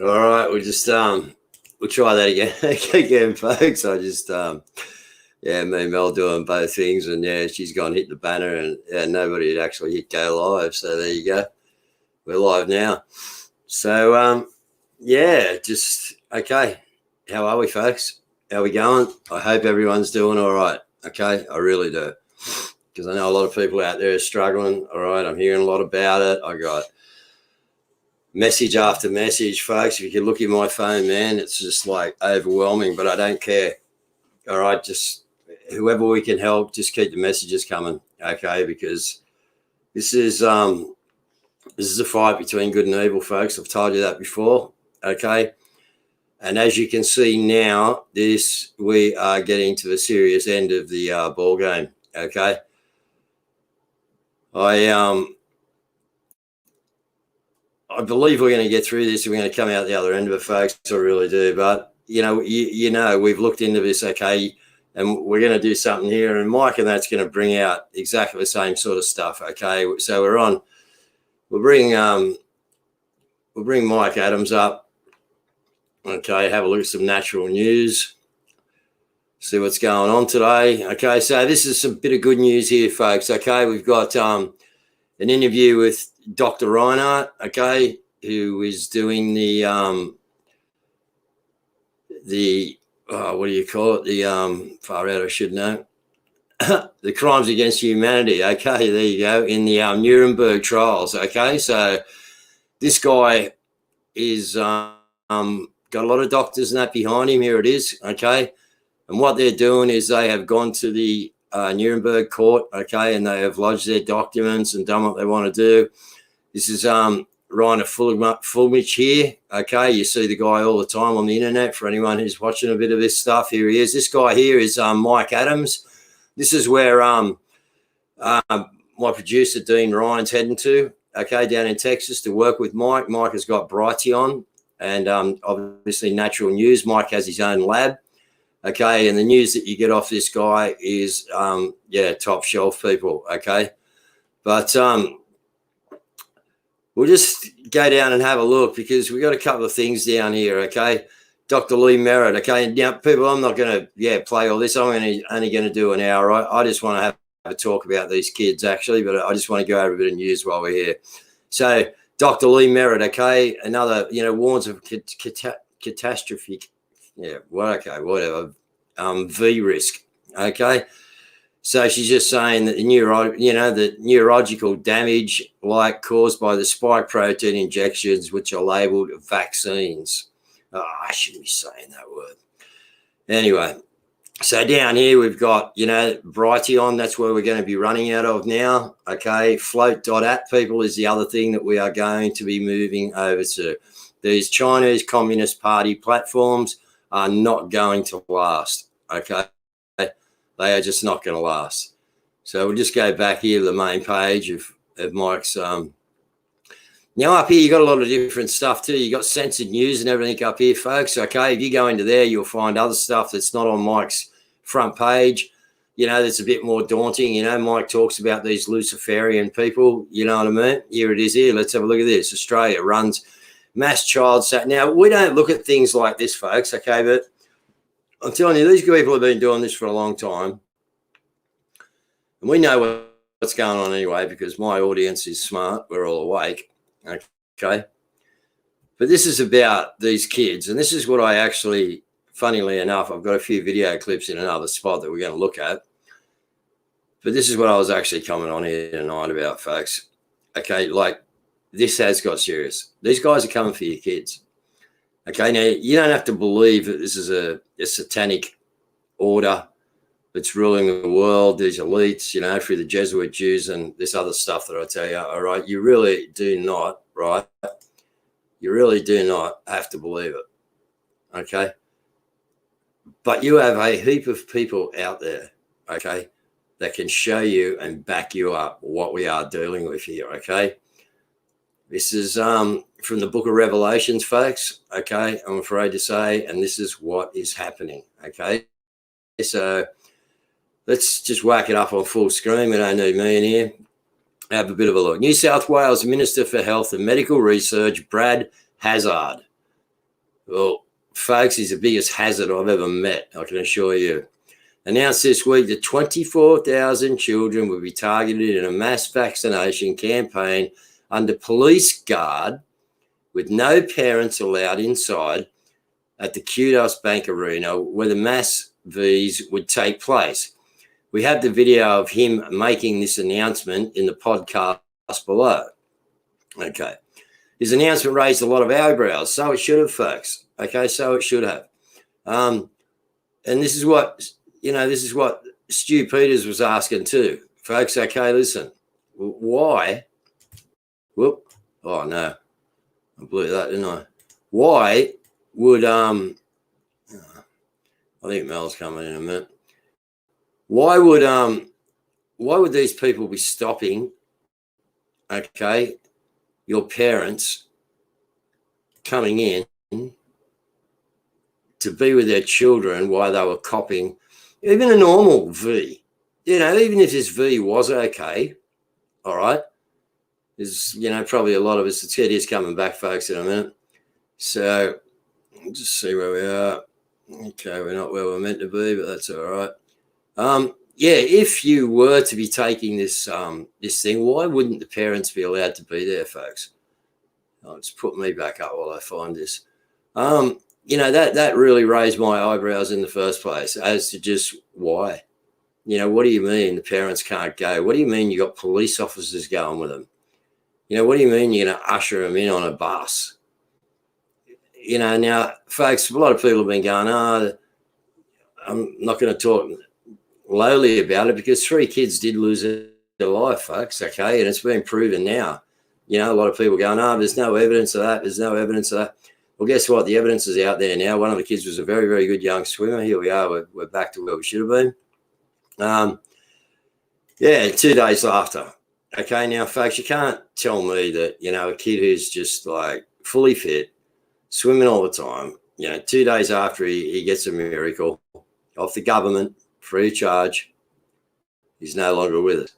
All right, we'll try that again, again, folks. I just me and Mel doing both things, and she's gone hit the banner, and nobody had actually hit go live. So there you go, we're live now. So just okay. How are we, folks? How are we going? I hope everyone's doing all right. Okay, I really do, because I know a lot of people out there are struggling. All right, I'm hearing a lot about it. I got message after message, folks. If you can look at my phone, man, it's just like overwhelming, but I don't care. All right, just whoever we can help, just keep the messages coming, okay? Because this is a fight between good and evil, folks. I've told you that before, okay? And as you can see now, we are getting to the serious end of the ball game, okay? I believe we're going to get through this and we're going to come out the other end of it, folks. I really do. But, we've looked into this, okay, and we're going to do something here. And Mike and that's going to bring out exactly the same sort of stuff, okay? So we'll bring Mike Adams up, okay, have a look at some natural news, see what's going on today. Okay, so this is some bit of good news here, folks, okay? We've got an interview with Dr. Reinhardt, okay, who is doing the what do you call it? The far out, I should know. The crimes against humanity, okay, there you go, in the Nuremberg trials, okay? So this guy is got a lot of doctors and that behind him. Here it is, okay? And what they're doing is they have gone to the Nuremberg court, okay, and they have lodged their documents and done what they want to do. This is Rainer Fulmich here, okay? You see the guy all the time on the internet for anyone who's watching a bit of this stuff. Here he is. This guy here is Mike Adams. This is where my producer, Dean Ryan's heading to, okay, down in Texas to work with Mike. Mike has got Brighteon and obviously Natural News. Mike has his own lab. Okay, and the news that you get off this guy is, top shelf, people, okay? But we'll just go down and have a look because we've got a couple of things down here, okay? Dr. Lee Merritt, okay? Now, people, I'm not going to, play all this. I'm only going to do an hour. I just want to have a talk about these kids, actually, but I just want to go over a bit of news while we're here. So, Dr. Lee Merritt, okay, another, warns of catastrophic, whatever, V risk, okay? So she's just saying that the neurological damage caused by the spike protein injections, which are labeled vaccines. Oh, I shouldn't be saying that word. Anyway, so down here we've got, Brighteon. That's where we're going to be running out of now, okay? Float.app, people, is the other thing that we are going to be moving over to. These Chinese Communist Party platforms are not going to last, okay? They are just not going to last. So we'll just go back here to the main page of Mike's. Now up here, you got a lot of different stuff too. You got censored news and everything up here, folks. Okay, if you go into there, you'll find other stuff that's not on Mike's front page. That's a bit more daunting. Mike talks about these Luciferian people. You know what I mean? Here it is here. Let's have a look at this. Australia runs mass child sex. Now, we don't look at things like this, folks, okay, but I'm telling you, these people have been doing this for a long time. And we know what's going on anyway because my audience is smart. We're all awake, okay? But this is about these kids, and this is what I actually, funnily enough, I've got a few video clips in another spot that we're going to look at. But this is what I was actually coming on here tonight about, folks. Okay, this has got serious. These guys are coming for your kids. Okay, now you don't have to believe that this is a satanic order that's ruling the world, these elites, through the Jesuit Jews and this other stuff that I tell you, all right? You really do not, right? You really do not have to believe it, okay? But you have a heap of people out there, okay, that can show you and back you up what we are dealing with here, okay? This is from the book of Revelations, folks, okay, I'm afraid to say, and this is what is happening, okay? So let's just whack it up on full screen. We don't need me in here. Have a bit of a look. New South Wales Minister for Health and Medical Research, Brad Hazzard, Well, folks, he's the biggest hazard I've ever met, I can assure you. Announced this week that 24,000 children will be targeted in a mass vaccination campaign under police guard with no parents allowed inside at the Kudos Bank Arena where the mass V's would take place. We have the video of him making this announcement in the podcast below. Okay. His announcement raised a lot of eyebrows. So it should have, folks. Okay, so it should have. And this is what Stu Peters was asking too. Folks, okay, listen. Why? Whoop. Oh, no. I blew that, didn't I? Why would I think Mel's coming in a minute. Why would these people be stopping, okay, your parents coming in to be with their children while they were copping even a normal V? You know, even if this V was okay, all right, there's, you know, probably a lot of us, it's is coming back, folks, in a minute. So just see where we are. Okay, we're not where we're meant to be, but that's all right. Yeah, if you were to be taking this this thing, why wouldn't the parents be allowed to be there, folks? I'll just put me back up while I find this. You know, that really raised my eyebrows in the first place as to just why. You know, what do you mean the parents can't go? What do you mean you got police officers going with them? You know, what do you mean you're going to usher them in on a bus? You know, now, folks, a lot of people have been going, I'm not going to talk lowly about it because 3 kids did lose their life, folks, okay? And it's been proven now. You know, a lot of people going, there's no evidence of that. There's no evidence of that. Well, guess what? The evidence is out there now. One of the kids was a very, very good young swimmer. Here we are. We're back to where we should have been. Yeah, 2 days after. Okay, now, folks, you can't tell me that, you know, a kid who's just like fully fit, swimming all the time, you know, 2 days after he gets a miracle off the government, free of charge, he's no longer with us.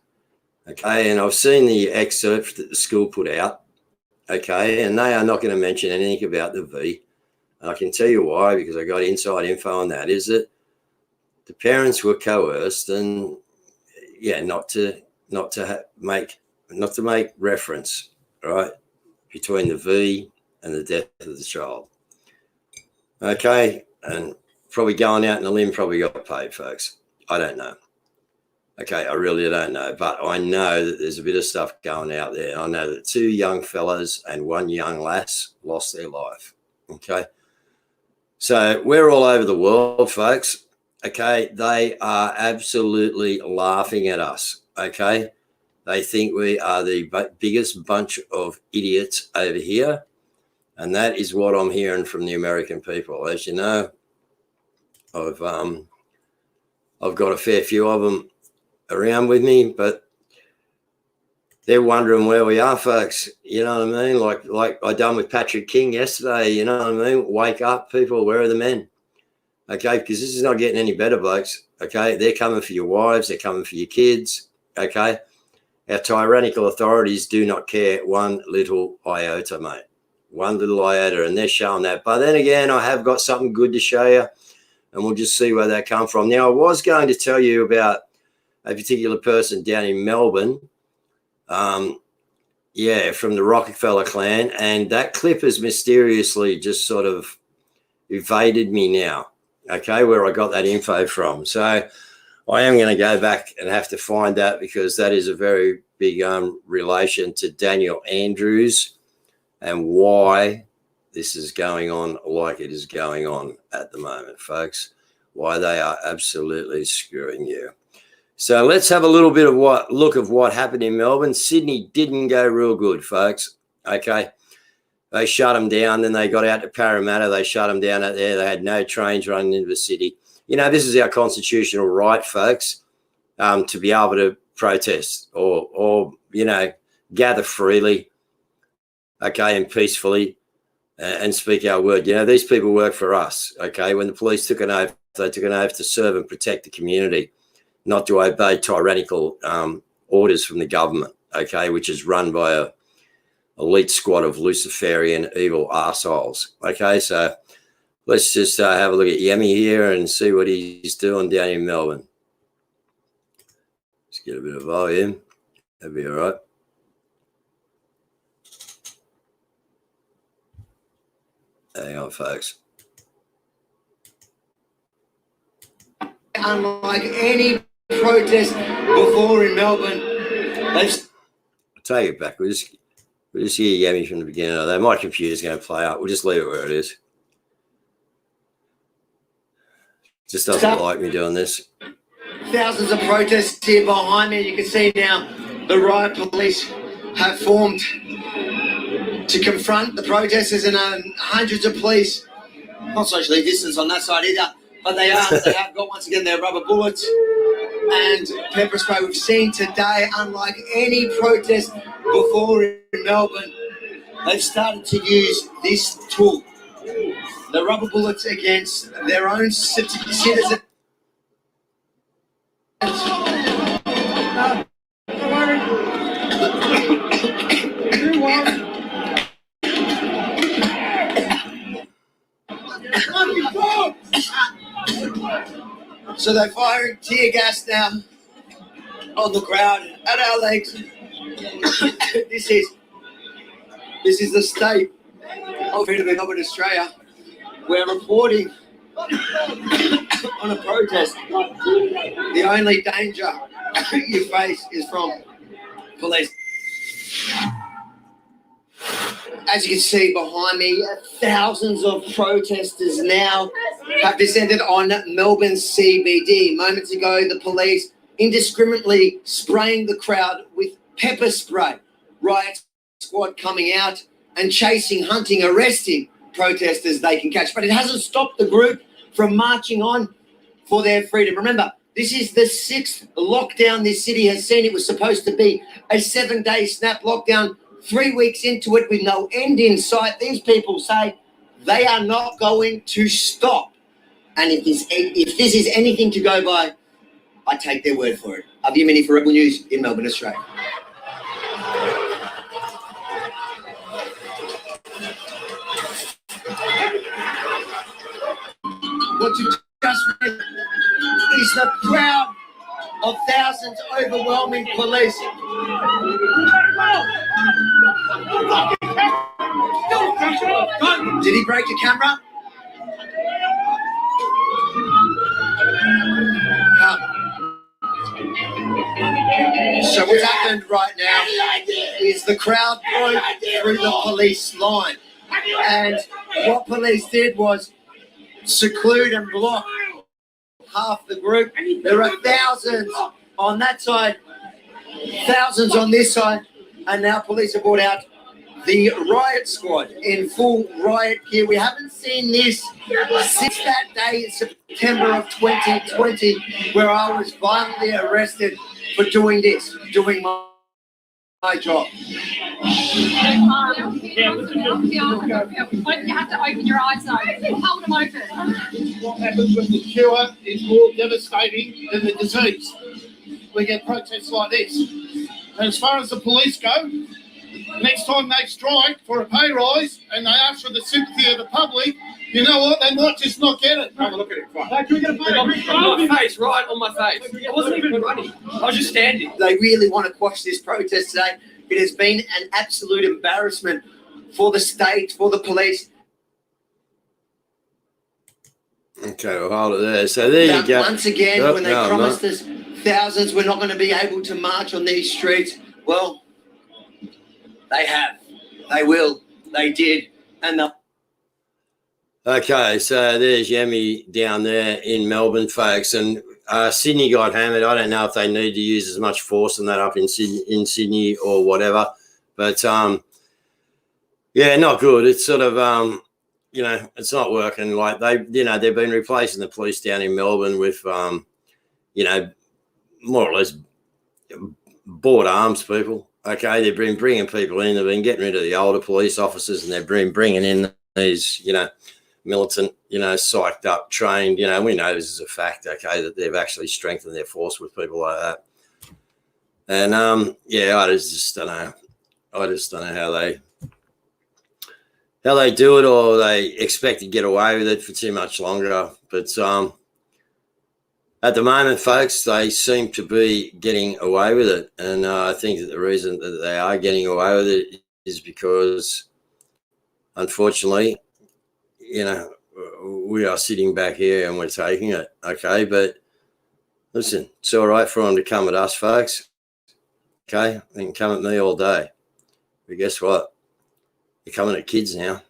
Okay, and I've seen the excerpt that the school put out. Okay, and they are not going to mention anything about the V. And I can tell you why, because I got inside info on that, is that the parents were coerced and, yeah, not to make reference, right, between the V and the death of the child. Okay, and probably going out on a limb, probably got paid, folks. I don't know. Okay, I really don't know, but I know that there's a bit of stuff going out there. I know that 2 young fellas and 1 young lass lost their life. Okay, so we're all over the world, folks. Okay, they are absolutely laughing at us. Okay, they think we are the biggest bunch of idiots over here. And that is what I'm hearing from the American people. As you know, I've got a fair few of them around with me, but they're wondering where we are, folks. You know what I mean? Like I done with Patrick King yesterday. You know what I mean? Wake up, people. Where are the men? Okay, because this is not getting any better, blokes. Okay, they're coming for your wives. They're coming for your kids. Okay, our tyrannical authorities do not care one little iota, mate. One little iota, and they're showing that. But then again, I have got something good to show you, and we'll just see where that come from. Now, I was going to tell you about a particular person down in Melbourne, yeah, from the Rockefeller clan, and that clip has mysteriously just sort of evaded me now, okay, where I got that info from. So I am going to go back and have to find that, because that is a very big relation to Daniel Andrews and why this is going on like it is going on at the moment, folks, why they are absolutely screwing you. So let's have a little bit of look of what happened in Melbourne. Sydney didn't go real good, folks. Okay. They shut them down. Then they got out to Parramatta. They shut them down out there. They had no trains running into the city. You know, this is our constitutional right, folks, to be able to protest or you know, gather freely, okay, and peacefully and speak our word. You know, these people work for us, okay? When the police took an oath, they took an oath to serve and protect the community, not to obey tyrannical orders from the government, okay, which is run by a elite squad of Luciferian evil arseholes, okay? So let's just have a look at Yemi here and see what he's doing down in Melbourne. Let's get a bit of volume. That'd be all right. Hang on, folks. Unlike any protest before in Melbourne, I'll take it back. We'll just hear Yemi from the beginning. Although my computer's going to play up. We'll just leave it where it is. Just doesn't like me doing this. Thousands of protests here behind me. You can see now the riot police have formed to confront the protesters, and hundreds of police, not socially distanced on that side either, but they have got, once again, their rubber bullets and pepper spray. We've seen today, unlike any protest before in Melbourne, they've started to use this tool, the rubber bullets, against their own citizens. So they're firing tear gas now on the crowd, at our legs. This is the state of freedom in Melbourne, Australia. We're reporting on a protest. The only danger you face is from police. As you can see behind me, thousands of protesters now have descended on Melbourne CBD. Moments ago, the police indiscriminately spraying the crowd with pepper spray. Riot squad coming out and chasing, hunting, arresting protesters they can catch. But it hasn't stopped the group from marching on for their freedom. Remember, this is the 6th lockdown this city has seen. It was supposed to be a 7-day snap lockdown. 3 weeks into it with no end in sight, these people say they are not going to stop. And if this is anything to go by, I take their word for it. Avi Mini for Rebel News in Melbourne, Australia. What you just read is the crowd of thousands overwhelming police. Did he break your camera? So what's happened right now is the crowd broke through the police line. And what police did was seclude and block half the group. There are thousands on that side, thousands on this side, and now police have brought out the riot squad in full riot gear. We haven't seen this since that day in September of 2020, where I was violently arrested for doing this, doing my job. You have to open your eyes though. Hold them open. What happens when the cure is more devastating than the disease? We get protests like this. And as far as the police go, next time they strike for a pay rise and they ask for the sympathy of the public, you know what? They might just not get it. Have a look at it. On my face, right on my face. I wasn't even running. I was just standing. They really want to quash this protest today. It has been an absolute embarrassment for the state, for the police. Okay, we'll hold it there. So there you go. Once again, when they promised us thousands were not going to be able to march on these streets, well, they have. They will. They did. And they'll. Okay, so there's Yemi down there in Melbourne, folks, and Sydney got hammered. I don't know if they need to use as much force on that up in Sydney or whatever, but yeah, not good. It's sort of it's not working. Like they've been replacing the police down in Melbourne with more or less bought arms people. Okay, they've been bringing people in. They've been getting rid of the older police officers, and they've been bringing in these militant, psyched up, trained, we know this is a fact, okay, that they've actually strengthened their force with people like that. And, I just don't know. I just don't know how they do it, or they expect to get away with it for too much longer. But at the moment, folks, they seem to be getting away with it. And I think that the reason that they are getting away with it is because, unfortunately, you know, we are sitting back here and we're taking it, okay? But listen, it's all right for them to come at us, folks, okay? They can come at me all day. But guess what? They're coming at kids now.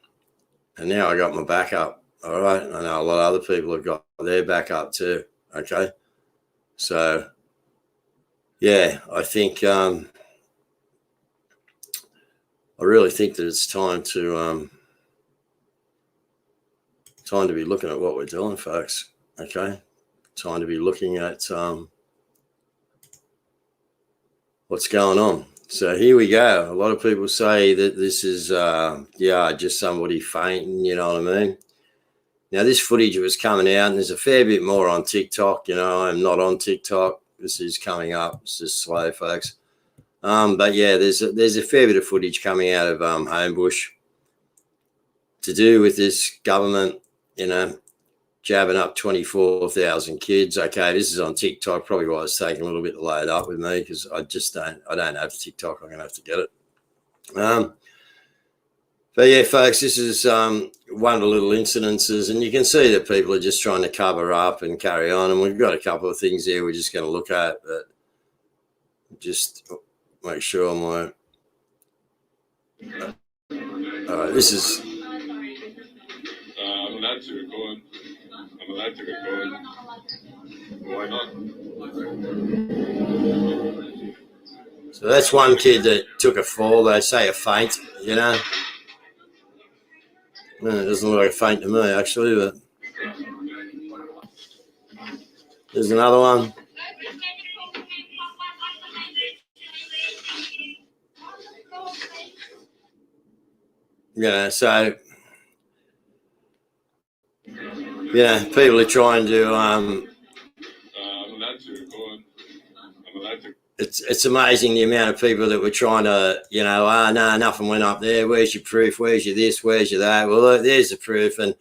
And now I got my back up, all right? I know a lot of other people have got their back up too, okay? So, yeah, I think, I really think that it's time to be looking at what we're doing, folks, okay? Time to be looking at what's going on. So here we go. A lot of people say that this is, just somebody fainting, you know what I mean? Now, this footage was coming out, and there's a fair bit more on TikTok. You know, I'm not on TikTok. This is coming up. It's just slow, folks. But, yeah, there's a fair bit of footage coming out of Homebush to do with this government, you know, jabbing up 24,000 kids. Okay, this is on TikTok, probably why it's taking a little bit to load up with me, because I don't have TikTok. I'm going to have to get it. But yeah, folks, this is one of the little incidences, and you can see that people are just trying to cover up and carry on. And we've got a couple of things here we're just going to look at, but just make sure my. All right, this is. I'm allowed to record. Why not? So that's one kid that took a fall. They say a faint, you know. No, it doesn't look like a faint to me, actually, but there's another one. Yeah, so, yeah, people are trying to, I'm allowed to record. I'm allowed to. It's amazing the amount of people that were trying to, you know, no, nothing went up there. Where's your proof? Where's your this? Where's your that? Well, look, there's the proof. And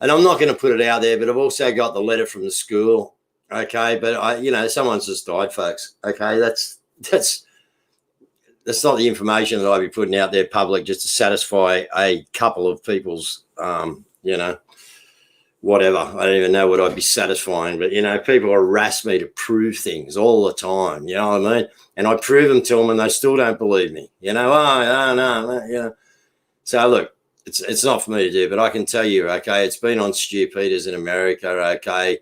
I'm not going to put it out there, but I've also got the letter from the school. Okay. But someone's just died, folks. Okay. That's not the information that I'd be putting out there public just to satisfy a couple of people's, whatever. I don't even know what I'd be satisfying, but, you know, people harass me to prove things all the time, you know what I mean? And I prove them to them and they still don't believe me, you know, no, you know. So, look, it's not for me to do, but I can tell you, okay, it's been on Stu Peters in America, okay.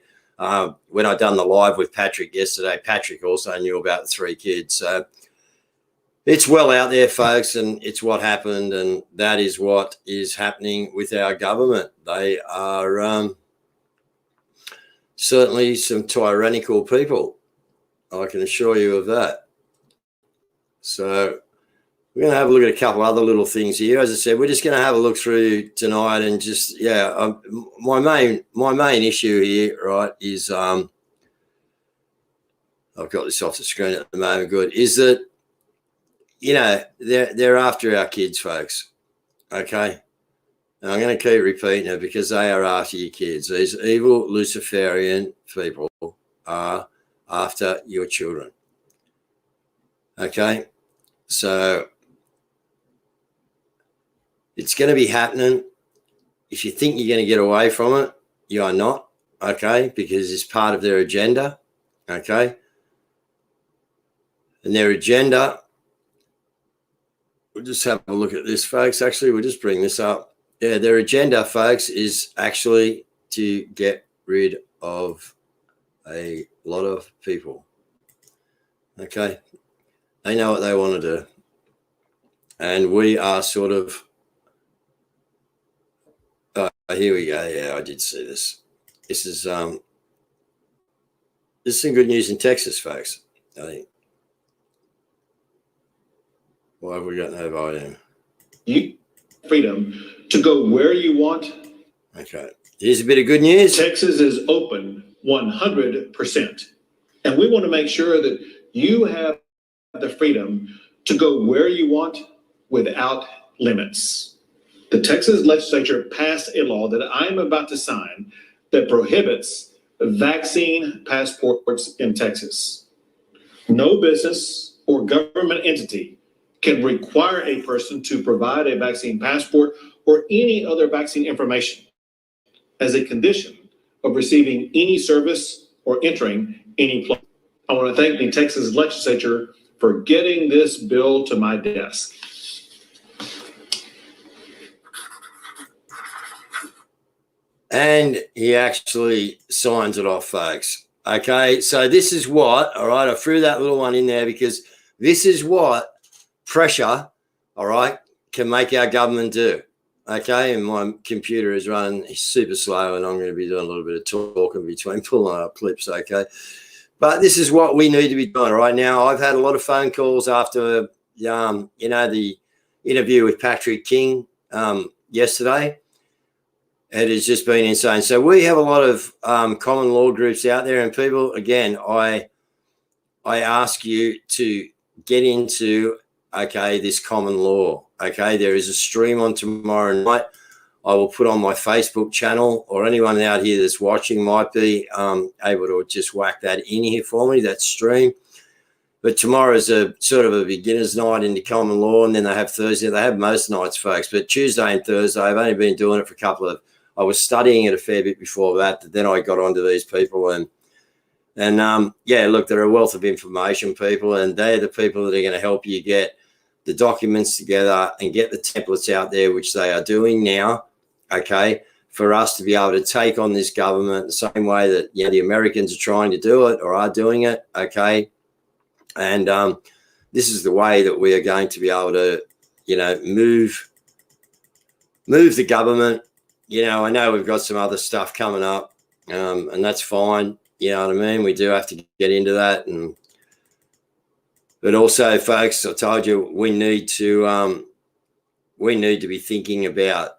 When I done the live with Patrick yesterday, Patrick also knew about the 3 kids. So it's well out there, folks, and it's what happened, and that is what is happening with our government. They are certainly some tyrannical people. I can assure you of that. So we're going to have a look at a couple other little things here. As I said, we're just going to have a look through tonight and just, my main issue here, right, is I've got this off the screen at the moment, good, is that, you know, they're after our kids, folks, okay? And I'm going to keep repeating it because they are after your kids. These evil Luciferian people are after your children, okay? So it's going to be happening. If you think you're going to get away from it, you are not, okay? Because it's part of their agenda, okay? And their agenda... We'll just have a look at this, folks. Actually, we'll just bring this up. Yeah, their agenda, folks, is actually to get rid of a lot of people. Okay? They know what they want to do. And we are sort of... here we go. Yeah, I did see this. This is some good news in Texas, folks, I think. Why have we got no volume? You freedom to go where you want. Okay. Here's a bit of good news. Texas is open 100%. And we want to make sure that you have the freedom to go where you want without limits. The Texas legislature passed a law that I am about to sign that prohibits vaccine passports in Texas. No business or government entity can require a person to provide a vaccine passport or any other vaccine information as a condition of receiving any service or entering any place. I want to thank the Texas legislature for getting this bill to my desk. And he actually signs it off, folks. Okay, so this is what, all right, I threw that little one in there because this is what pressure, all right, can make our government do. Okay, and my computer is running super slow and I'm going to be doing a little bit of talking between pulling up clips, okay? But this is what we need to be doing right now. I've had a lot of phone calls after, you know, the interview with Patrick King yesterday. It has just been insane. So we have a lot of common law groups out there, and people, again, I ask you to get into, okay, this common law. Okay, there is a stream on tomorrow night. I will put on my Facebook channel, or anyone out here that's watching might be able to just whack that in here for me, that stream. But tomorrow is a sort of a beginner's night into common law, and then they have Thursday. They have most nights, folks, but Tuesday and Thursday, I've only been doing it for a couple of, I was studying it a fair bit before that, but then I got onto these people and yeah, look, they're a wealth of information, people, and they're the people that are going to help you get the documents together and get the templates out there, which they are doing now, okay, for us to be able to take on this government the same way that, you know, the Americans are trying to do it or are doing it, okay, and this is the way that we are going to be able to, you know, move the government. You know, I know we've got some other stuff coming up, and that's fine. You know what I mean? We do have to get into that, but also, folks, I told you we need to be thinking about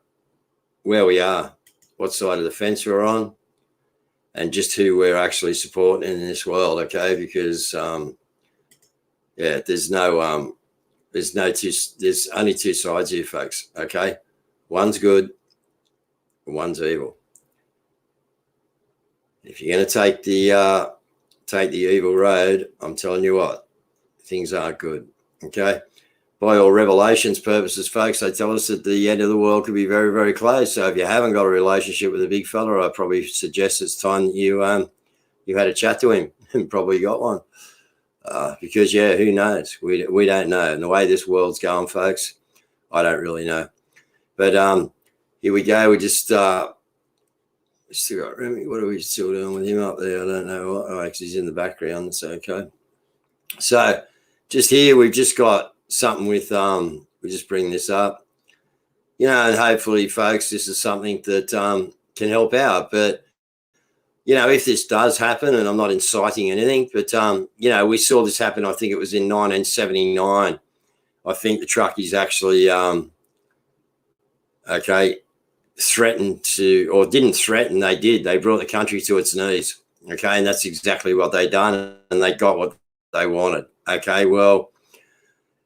where we are, what side of the fence we're on, and just who we're actually supporting in this world. Okay, because yeah, there's only two sides here, folks. Okay, one's good. One's evil. If you're going to take the evil road, I'm telling you what, things aren't good. Okay, by all Revelations purposes, folks, they tell us that the end of the world could be very, very close. So if you haven't got a relationship with a big fella, I probably suggest it's time that you had a chat to him and probably got one. Because yeah, who knows? We don't know. And the way this world's going, folks, I don't really know. But here we go. We just still got Remy. What are we still doing with him up there? I don't know what. Oh, actually, he's in the background. That's okay. So just here, we've just got something with, we just bring this up, you know, and hopefully, folks, this is something that can help out. But, you know, if this does happen, and I'm not inciting anything, but, you know, we saw this happen, I think it was in 1979. I think the truckies actually, okay, threatened to, or didn't threaten, they did. They brought the country to its knees, okay, and that's exactly what they done, and they got what they wanted, okay. Well,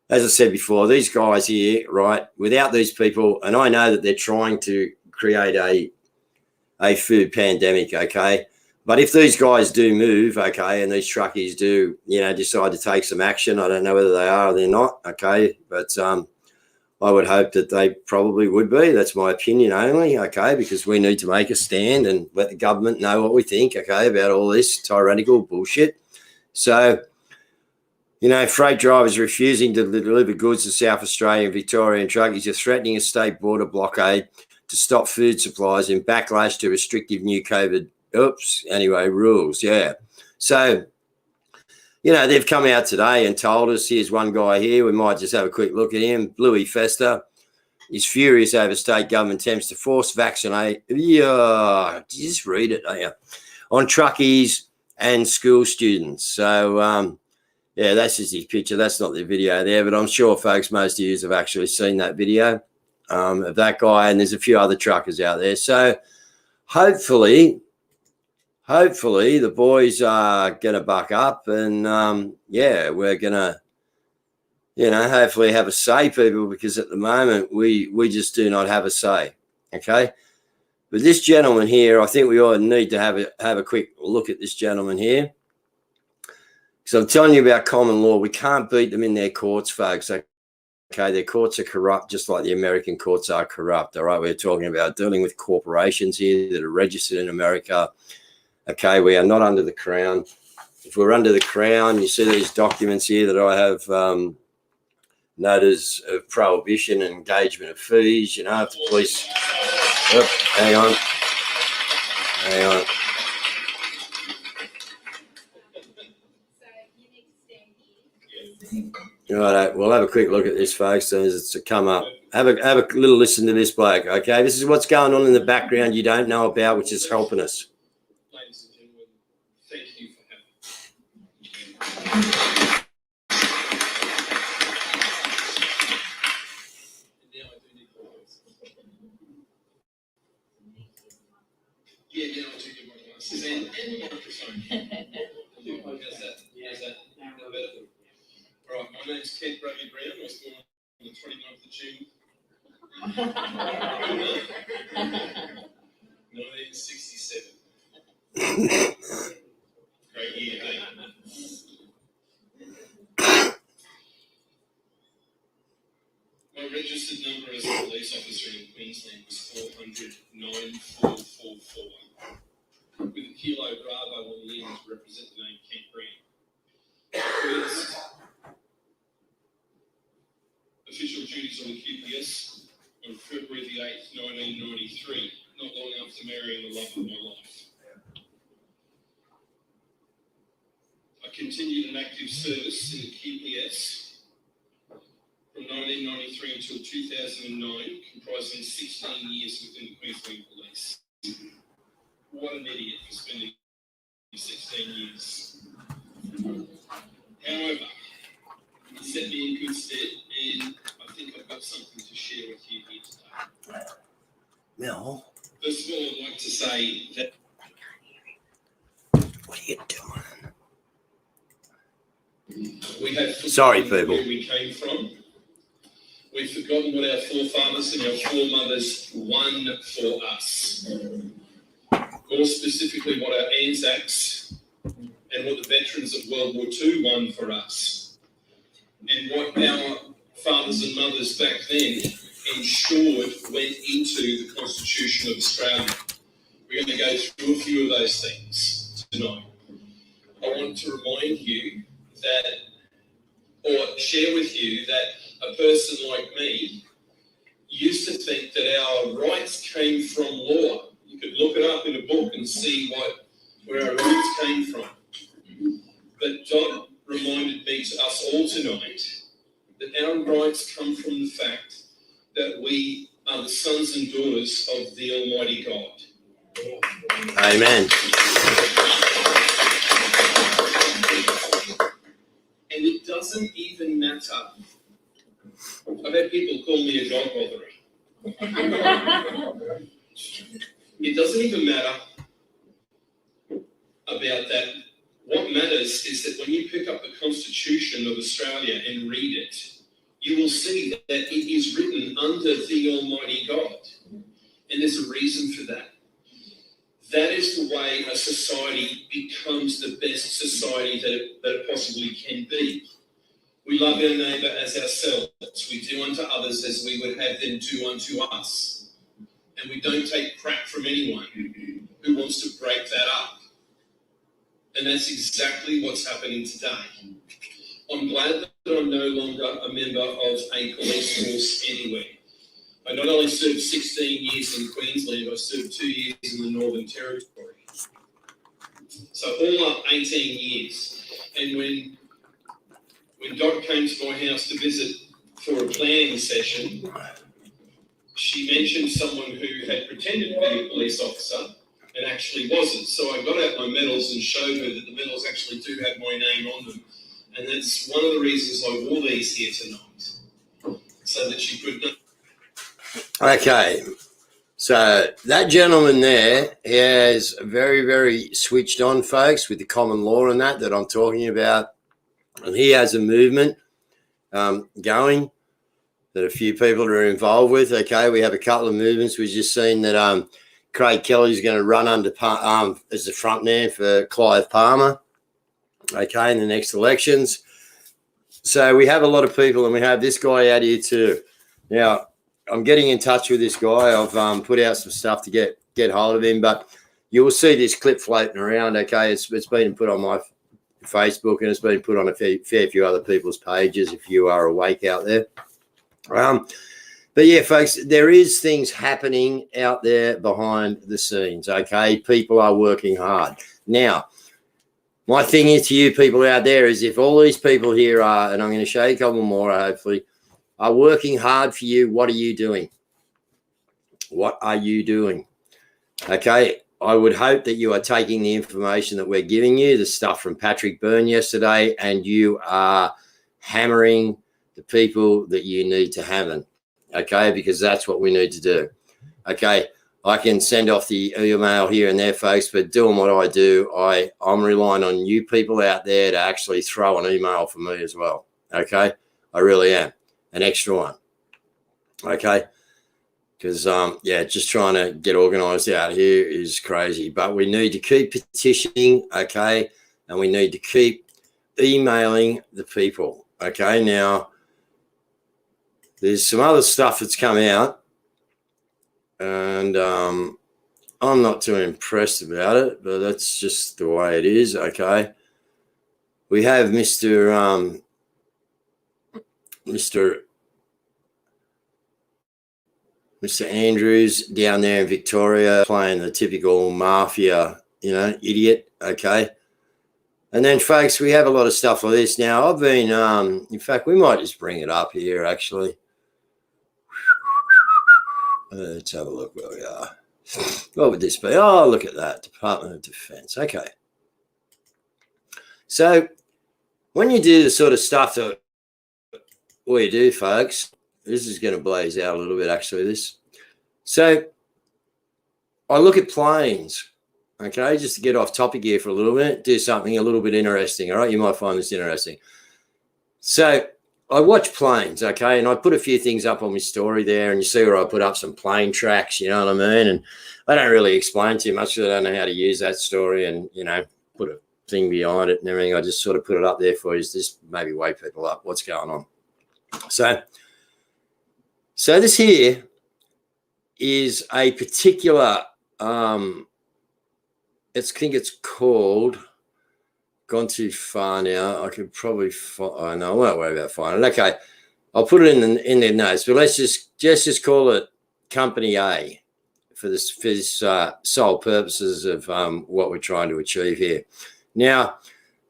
as I said before, these guys here, right, without these people, and I know that they're trying to create a food pandemic, okay, but if these guys do move, okay, and these truckies do, you know, decide to take some action, I don't know whether they are or they're not, okay, but I would hope that they probably would be. That's my opinion only, okay, because we need to make a stand and let the government know what we think, okay, about all this tyrannical bullshit. So, you know, freight drivers refusing to deliver goods to South Australia and Victorian truckies are threatening a state border blockade to stop food supplies in backlash to restrictive new COVID, rules, yeah. So, you know, they've come out today and told us, here's one guy here, we might just have a quick look at him, Bluey Fester. He's furious over state government attempts to force vaccinate. Yeah, just read it, don't you? On truckies and school students. So, yeah, that's just his picture. That's not the video there, but I'm sure, folks, most of you have actually seen that video of that guy, and there's a few other truckers out there. So hopefully the boys are going to buck up and, yeah, we're going to, hopefully have a say, people, because at the moment we just do not have a say. Okay. But this gentleman here, I think we all need to have a quick look at this gentleman here. So I'm telling you about common law. We can't beat them in their courts, folks. Okay, their courts are corrupt, just like the American courts are corrupt. All right, we're talking about dealing with corporations here that are registered in America. Okay, we are not under the crown. If we're under the crown, you see these documents here that I have notice of prohibition and engagement of fees. If the police. Oh, hang on. Right, we'll have a quick look at this, folks, as it's come up. Have a little listen to this bloke, okay? This is what's going on in the background you don't know about, which is helping us. Ladies and gentlemen, thank you for having me. Yeah, now I do need my glasses and my microphone. How's that? No better? All right, my name's Kent Bradley Brown. I was born on the 29th of June, 1967. Great year, hey? My registered number as a police officer in Queensland was 400-9444, with a Kilo Bravo on the end to represent the name Kent Brown. First, official duties on the QPS on February the 8th, 1993, not long after marrying the love of my life. I continued an active service in the QPS from 1993 until 2009, comprising 16 years within the Queensland Police. What an idiot for spending 16 years. However, it set me in good stead, and I think I've got something to share with you here today. No. First of all, I'd like to say that... What are you doing? We have Sorry, people. Where we came from. We've forgotten what our forefathers and our foremothers won for us. More specifically, what our Anzacs and what the veterans of World War II won for us. And what our fathers and mothers back then ensured went into the Constitution of Australia. We're going to go through a few of those things tonight. I want to remind you that, or share with you that a person like me used to think that our rights came from law. You could look it up in a book and see where our rights came from. But John reminded me to us all tonight that our rights come from the fact that we are the sons and daughters of the Almighty God. Amen. And it doesn't even matter. I've had people call me a God botherer. It doesn't even matter about that. What matters is that when you pick up the Constitution of Australia and read it, you will see that it is written under the Almighty God. And there's a reason for that. That is the way a society becomes the best society that it possibly can be. We love our neighbour as ourselves. We do unto others as we would have them do unto us. And we don't take crap from anyone who wants to break that up. And that's exactly what's happening today. I'm glad that I'm no longer a member of a police force anywhere. I not only served 16 years in Queensland, I served 2 years in the Northern Territory. So all up 18 years. And when Dot came to my house to visit for a planning session, she mentioned someone who had pretended to be a police officer and actually wasn't. So I got out my medals and showed her that the medals actually do have my name on them. And that's one of the reasons I wore these here tonight, so that she could know. Okay. So that gentleman there, he is very, very switched on, folks, with the common law and that I'm talking about. And he has a movement going that a few people are involved with. Okay, we have a couple of movements. We've just seen that Craig Kelly's going to run under as the front man for Clive Palmer. Okay, in the next elections. So we have a lot of people, and we have this guy out here too. Now, I'm getting in touch with this guy. I've put out some stuff to get hold of him, but you will see this clip floating around. Okay, it's been put on my Facebook, and it's been put on a fair few other people's pages if you are awake out there. But yeah, folks, there is things happening out there behind the scenes. Okay, people are working hard. Now, my thing is to you people out there is if all these people here are, and I'm going to show you a couple more hopefully, are working hard for you, what are you doing? What are you doing? Okay, I would hope that you are taking the information that we're giving you, the stuff from Patrick Byrne yesterday, and you are hammering the people that you need to hammer. Okay, because that's what we need to do. Okay, I can send off the email here and there, folks, but doing what I do, I'm relying on you people out there to actually throw an email for me as well. Okay, I really am. An extra one. Okay, because yeah, just trying to get organized out here is crazy, but we need to keep petitioning. Okay, and we need to keep emailing the people. Okay, now there's some other stuff that's come out, and I'm not too impressed about it, but that's just the way it is. Okay, we have Mr. Andrews down there in Victoria playing the typical mafia, idiot. Okay. And then, folks, we have a lot of stuff like this. Now, I've been, in fact, we might just bring it up here, actually. Let's have a look where we are. What would this be? Oh, look at that. Department of Defense. Okay. So, when you do the sort of stuff that we do, folks, this is going to blaze out a little bit, actually, this. So, I look at planes. Okay, just to get off topic here for a little bit, do something a little bit interesting, all right? You might find this interesting. So I watch planes, okay, and I put a few things up on my story there, and you see where I put up some plane tracks, you know what I mean? And I don't really explain too much because I don't know how to use that story and, put a thing behind it and everything. I just sort of put it up there for you, just maybe wake people up what's going on. So this here is a particular I think it's called, gone too far now. I could probably find, I won't worry about finding it. Okay, I'll put it in the notes, but let's just call it Company A for this sole purposes of what we're trying to achieve here. Now,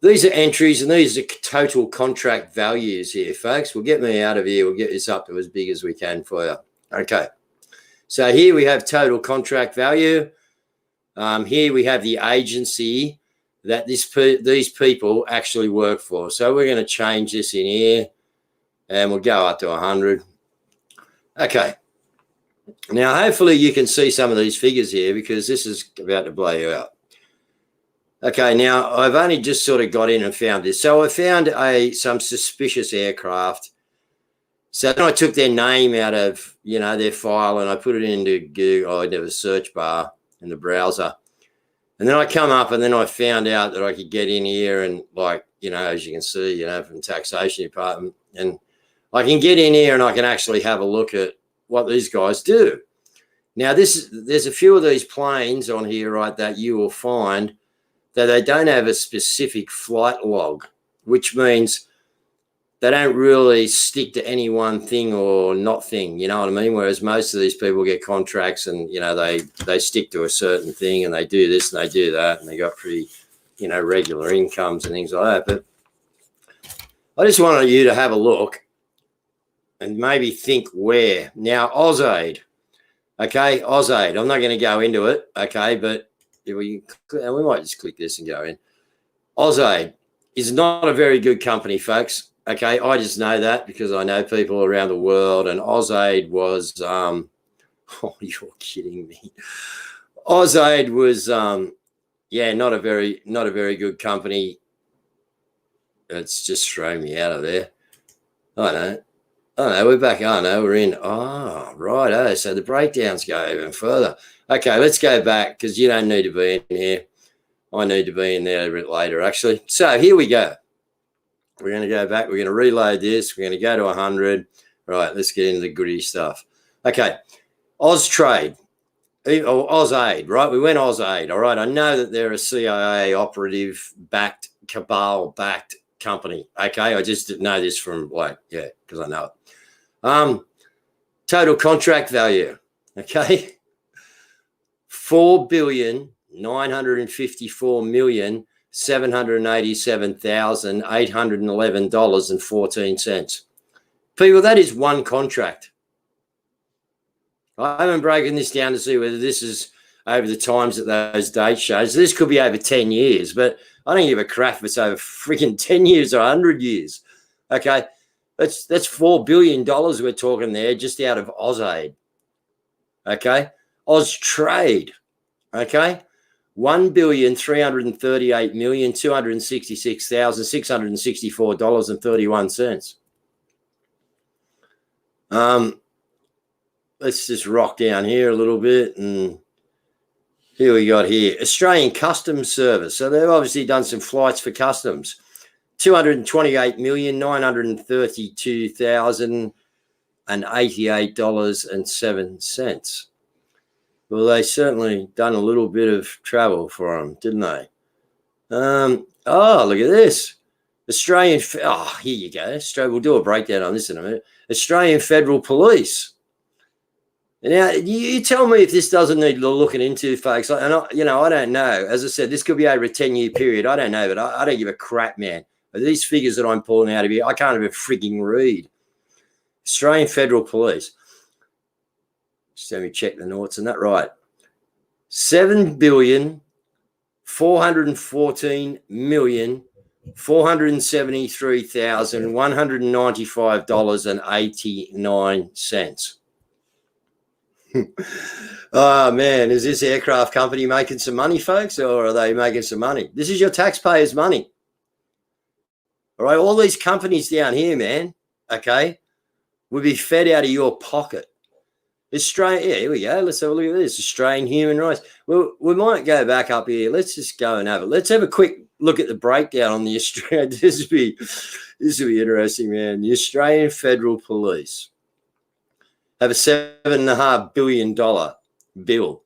these are entries and these are total contract values here, folks. We'll get me out of here. We'll get this up to as big as we can for you. Okay, so here we have total contract value. Here we have the agency that these people actually work for. So we're going to change this in here and we'll go up to 100. Okay. Now, hopefully you can see some of these figures here because this is about to blow you out. Okay, now I've only just sort of got in and found this. So I found some suspicious aircraft. So then I took their name out of, their file and I put it into Google, into the search bar in the browser. And then I come up and then I found out that I could get in here and as you can see, from the taxation department, and I can get in here and I can actually have a look at what these guys do. Now, there's a few of these planes on here, right, that you will find that they don't have a specific flight log, which means they don't really stick to any one thing or not thing, you know what I mean? Whereas most of these people get contracts and, they stick to a certain thing and they do this and they do that and they got pretty, regular incomes and things like that. But I just wanted you to have a look and maybe think where. Now, AusAid, okay, AusAid, I'm not going to go into it, okay, but we might just click this and go in. AusAid is not a very good company, folks. Okay, I just know that because I know people around the world, and AusAid was, oh, you're kidding me. AusAid was, not a very good company. It's just thrown me out of there. We're back. Oh, no, we're in. Oh, right. Oh, so the breakdowns go even further. Okay, let's go back because you don't need to be in here. I need to be in there a bit later, actually. So here we go. We're going to go back. We're going to reload this. We're going to go to 100. Right, let's get into the goody stuff. Okay, Austrade, or AusAid, right? We went AusAid, all right? I know that they're a CIA operative-backed, cabal-backed company, okay? I just didn't know this from, because I know it. Total contract value, okay? $4,954,787,811.14. People, that is one contract. I haven't broken this down to see whether this is over the times that those dates show. So this could be over 10 years, but I don't give a crap if it's over freaking 10 years or 100 years. Okay, that's $4 billion we're talking there just out of AusAid. Okay, Austrade. Okay, $1,338,266,664.31. Let's just rock down here a little bit, and here we got here Australian Customs Service. So they've obviously done some flights for customs. $228,932,088.07. Well, they certainly done a little bit of travel for them, didn't they? Oh, look at this. Here you go. We'll do a breakdown on this in a minute. Australian Federal Police. Now, you tell me if this doesn't need looking into, folks. And I don't know. As I said, this could be over a 10-year period. I don't know, but I don't give a crap, man. These figures that I'm pulling out of here, I can't even freaking read. Australian Federal Police. Just let me check the notes on that. Right. $7,414,473,195.89. Oh, man, is this aircraft company making some money, folks, or are they making some money? This is your taxpayers' money. All right, all these companies down here, man, okay, will be fed out of your pocket. Here we go. Let's have a look at this. Australian human rights. Well, we might go back up here. Let's just go and have it. Let's have a quick look at the breakdown on the Australian. This will be interesting, man. The Australian Federal Police have a $7.5 billion bill.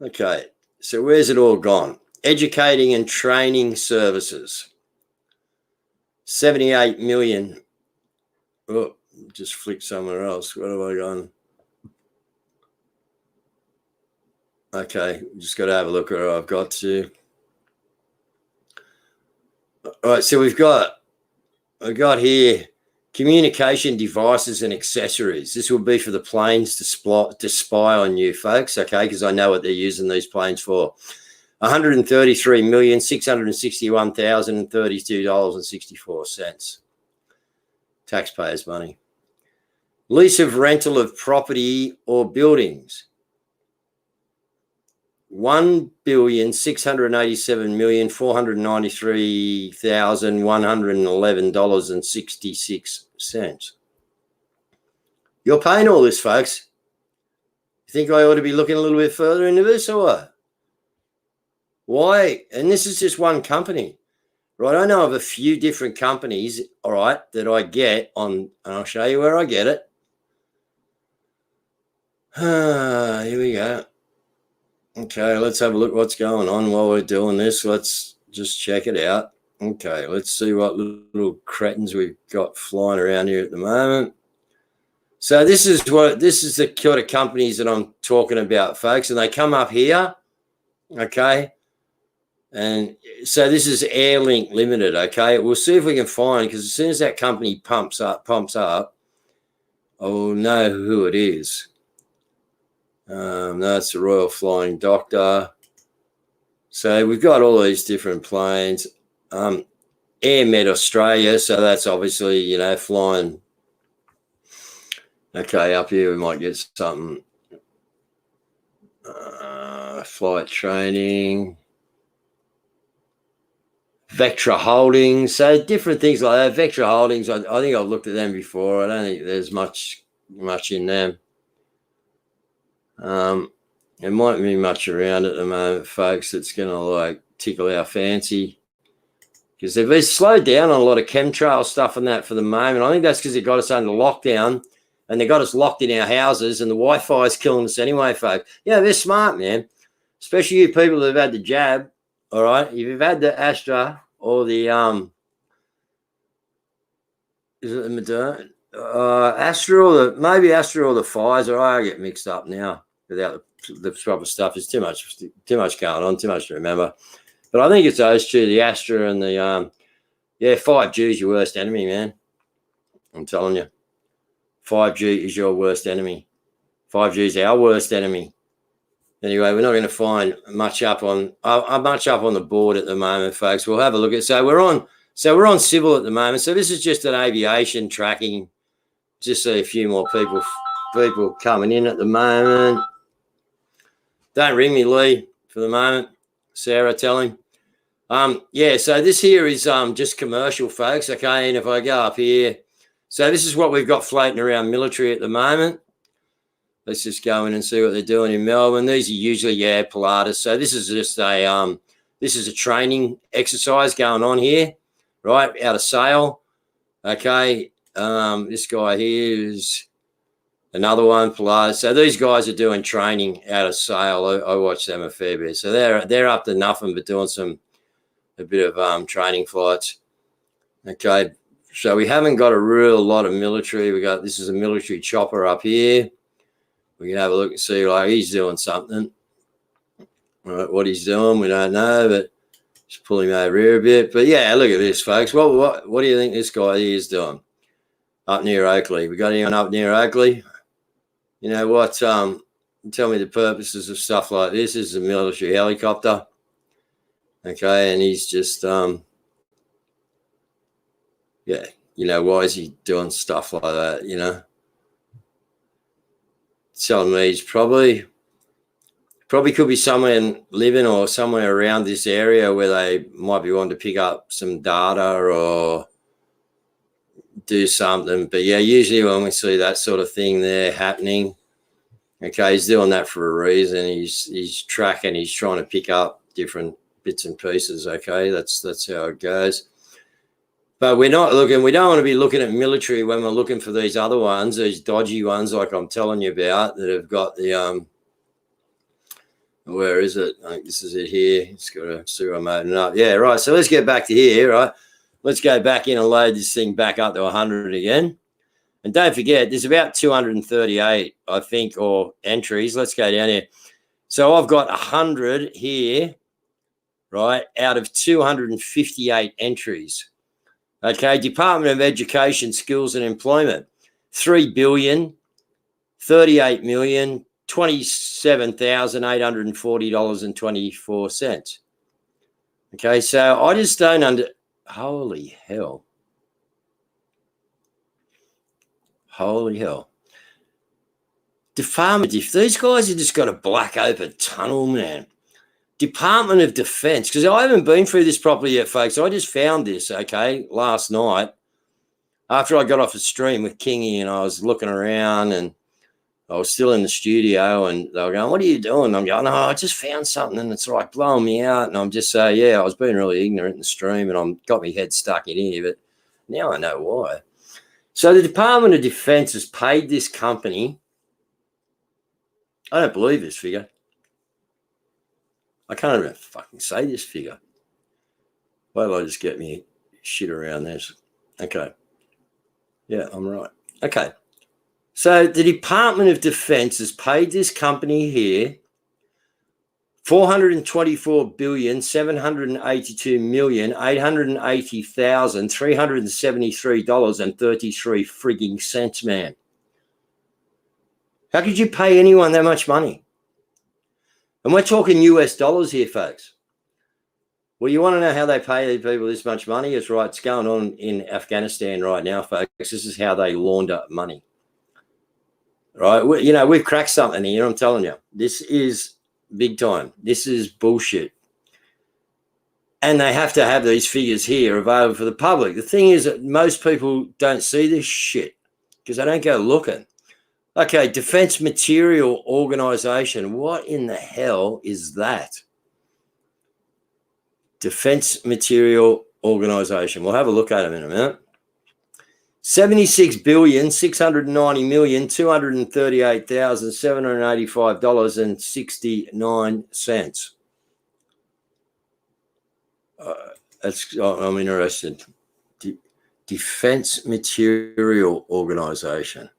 Okay, so where's it all gone? Educating and training services, $78 million. Oh, just flick somewhere else. What have I gone? Okay, just got to have a look where I've got to. All right, so we've got here communication devices and accessories. This will be for the planes to spy on you, folks, okay, because I know what they're using these planes for. $133,661,032.64. Taxpayers' money. Lease of rental of property or buildings. $1,687,493,111.66. You're paying all this, folks. You think I ought to be looking a little bit further into this or what? Why? And this is just one company, right? I know of a few different companies, all right, that I get on, and I'll show you where I get it. Here we go. Okay, let's have a look what's going on while we're doing this. Let's just check it out. Okay, let's see what little cretins we've got flying around here at the moment. So this is the kind of companies that I'm talking about, folks, and they come up here, okay? And so this is Airlink Limited, okay? We'll see if we can find, because as soon as that company pumps up, I will know who it is. That's the Royal Flying Doctor. So we've got all these different planes. AirMed Australia, so that's obviously, flying. Okay, up here we might get something. Flight training. Vectra Holdings, so different things like that. Vectra Holdings, I think I've looked at them before. I don't think there's much in them. There might be much around at the moment, folks, that's going to like tickle our fancy, because they've slowed down on a lot of chemtrail stuff and that for the moment. I think that's because they got us under lockdown and they got us locked in our houses, and the Wi-Fi is killing us anyway, folks. Yeah, they're smart, man, especially you people that have had the jab. All right, if you've had the Astra or the is it the Moderna, Astra, or maybe Astra or the Pfizer? I get mixed up now without the proper stuff. There's too much going on, too much to remember. But I think it's those two, the Astra and the 5G is your worst enemy, man. I'm telling you, 5G is your worst enemy. 5G is our worst enemy. Anyway, we're not going to find much up on the board at the moment, folks. We'll have a look at. So we're on civil at the moment. So this is just an aviation tracking. Just see a few more people coming in at the moment. Don't ring me, Lee, for the moment. Sarah, tell him. So this here is just commercial, folks. Okay, and if I go up here, so this is what we've got floating around military at the moment. Let's just go in and see what they're doing in Melbourne. These are usually, Pilatus. So this is just a training exercise going on here, right, out of Sale. Okay, this guy here is another one, Pilatus. So these guys are doing training out of Sale. I watch them a fair bit. So they're up to nothing but doing a bit of training flights. Okay, so we haven't got a real lot of military. This is a military chopper up here. We can have a look and see, like, he's doing something. All right, what he's doing, we don't know, but just pull him over here a bit. But yeah, look at this, folks. What do you think this guy here is doing up near Oakley? We got anyone up near Oakley? You know what? Tell me the purposes of stuff like this. This is a military helicopter. Okay, and he's just, why is he doing stuff like that, Telling me he's probably could be somewhere living or somewhere around this area where they might be wanting to pick up some data or do something. But yeah, usually when we see that sort of thing there happening, okay, he's doing that for a reason. He's tracking, he's trying to pick up different bits and pieces. Okay, that's how it goes. But we don't want to be looking at military when we're looking for these other ones, these dodgy ones like I'm telling you about that have got the, where is it? I think this is it here. It's got a serial mode up. Yeah, right. So let's get back to here, right? Let's go back in and load this thing back up to 100 again. And don't forget, there's about 238, I think, or entries. Let's go down here. So I've got 100 here, right, out of 258 entries. Okay, Department of Education, Skills and Employment, $3 billion, $38 million, $27,840.24. Okay, so I just don't holy hell. Department, if these guys have just got a black open tunnel, man. Department of Defense, because I haven't been through this properly yet, folks. I just found this, okay, last night after I got off a stream with Kingy and I was looking around and I was still in the studio and they were going, what are you doing? I'm going, no, I just found something and it's like blowing me out. And I'm just saying, I was being really ignorant in the stream and I'm got my head stuck in here, but now I know why. So the Department of Defense has paid this company. I don't believe this figure. I can't even fucking say this figure. Why will I just get me shit around this? Okay. Yeah, I'm right. Okay. So the Department of Defense has paid this company here $424,782,880,373.33 frigging cents, man. How could you pay anyone that much money? And we're talking US dollars here, folks. Well, you want to know how they pay these people this much money? It's right. It's going on in Afghanistan right now, folks. This is how they launder money. Right? We've cracked something here, I'm telling you. This is big time. This is bullshit. And they have to have these figures here available for the public. The thing is that most people don't see this shit because they don't go looking. Okay, Defence Material Organisation. What in the hell is that? Defence Material Organisation. We'll have a look at them in a minute. $76,690,238,785.69. I'm interested. Defence Material Organisation.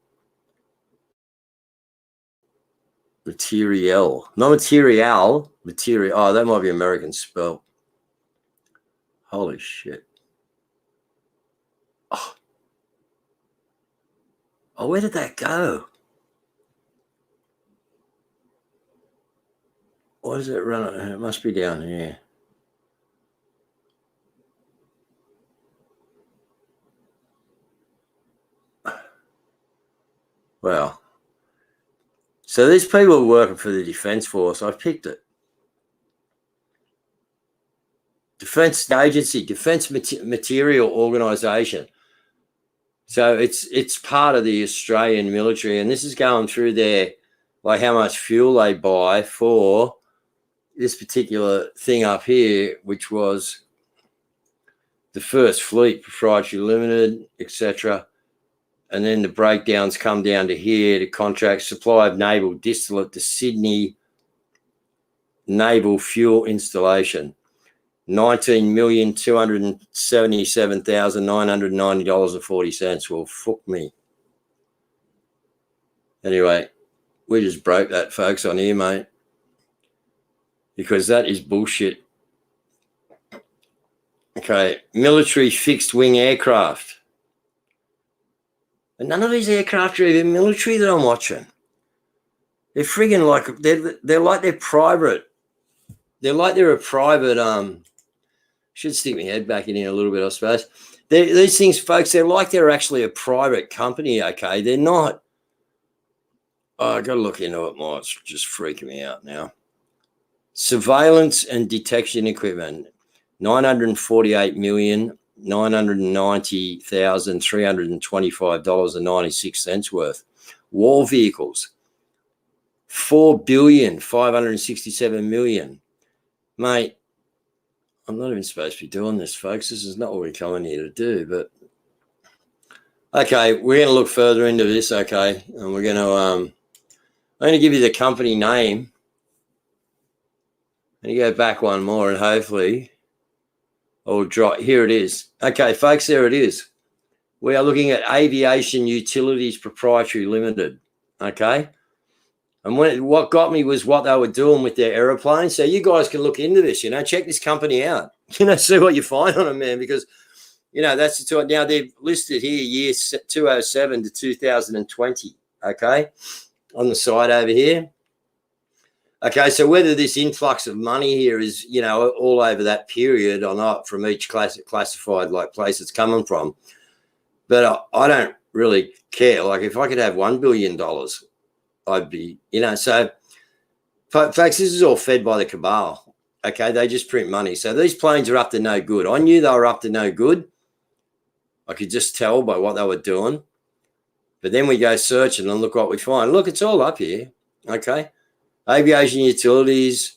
Material. Not material. Material. Oh, that might be American spell. Holy shit. Oh, where did that go? What does it run? It must be down here. Well, so these people are working for the Defence Force. I picked it. Defence Agency, Defence Material Organisation. So it's part of the Australian military, and this is going through their, like how much fuel they buy for this particular thing up here, which was the First Fleet Proprietary Limited, etc. And then the breakdowns come down to here, to contract supply of naval distillate to Sydney Naval Fuel Installation. $19,277,990.40. Well, fuck me. Anyway, we just broke that, folks, on here, mate, because that is bullshit. Okay, military fixed wing aircraft. And none of these aircraft are even military that I'm watching. They're friggin' like they're like they're private. They're like they're a private. Should stick my head back in here a little bit, I suppose. These things, folks, they're like they're actually a private company. Okay, they're not. Oh, I got to look into it more. It's just freaking me out now. Surveillance and detection equipment, $948,990,325.96 worth. War vehicles, $4,567,000,000. Mate, I'm not even supposed to be doing this, folks. This is not what we're coming here to do. But okay, we're going to look further into this. Okay, and we're going to I'm going to give you the company name. And you go back one more, and hopefully I'll drop. Here it is. Okay, folks, there it is. We are looking at Aviation Utilities Proprietary Limited. Okay. And what got me was what they were doing with their aeroplanes. So you guys can look into this, check this company out, see what you find on them, man, because, that's the now they've listed here years 2007 to 2020, okay, on the side over here. Okay, so whether this influx of money here is, all over that period or not from each classified like place it's coming from, but I don't really care. Like if I could have $1 billion, I'd be, so folks, this is all fed by the cabal. Okay, they just print money. So these planes are up to no good. I knew they were up to no good. I could just tell by what they were doing. But then we go searching and look what we find. Look, it's all up here. Okay. Aviation Utilities,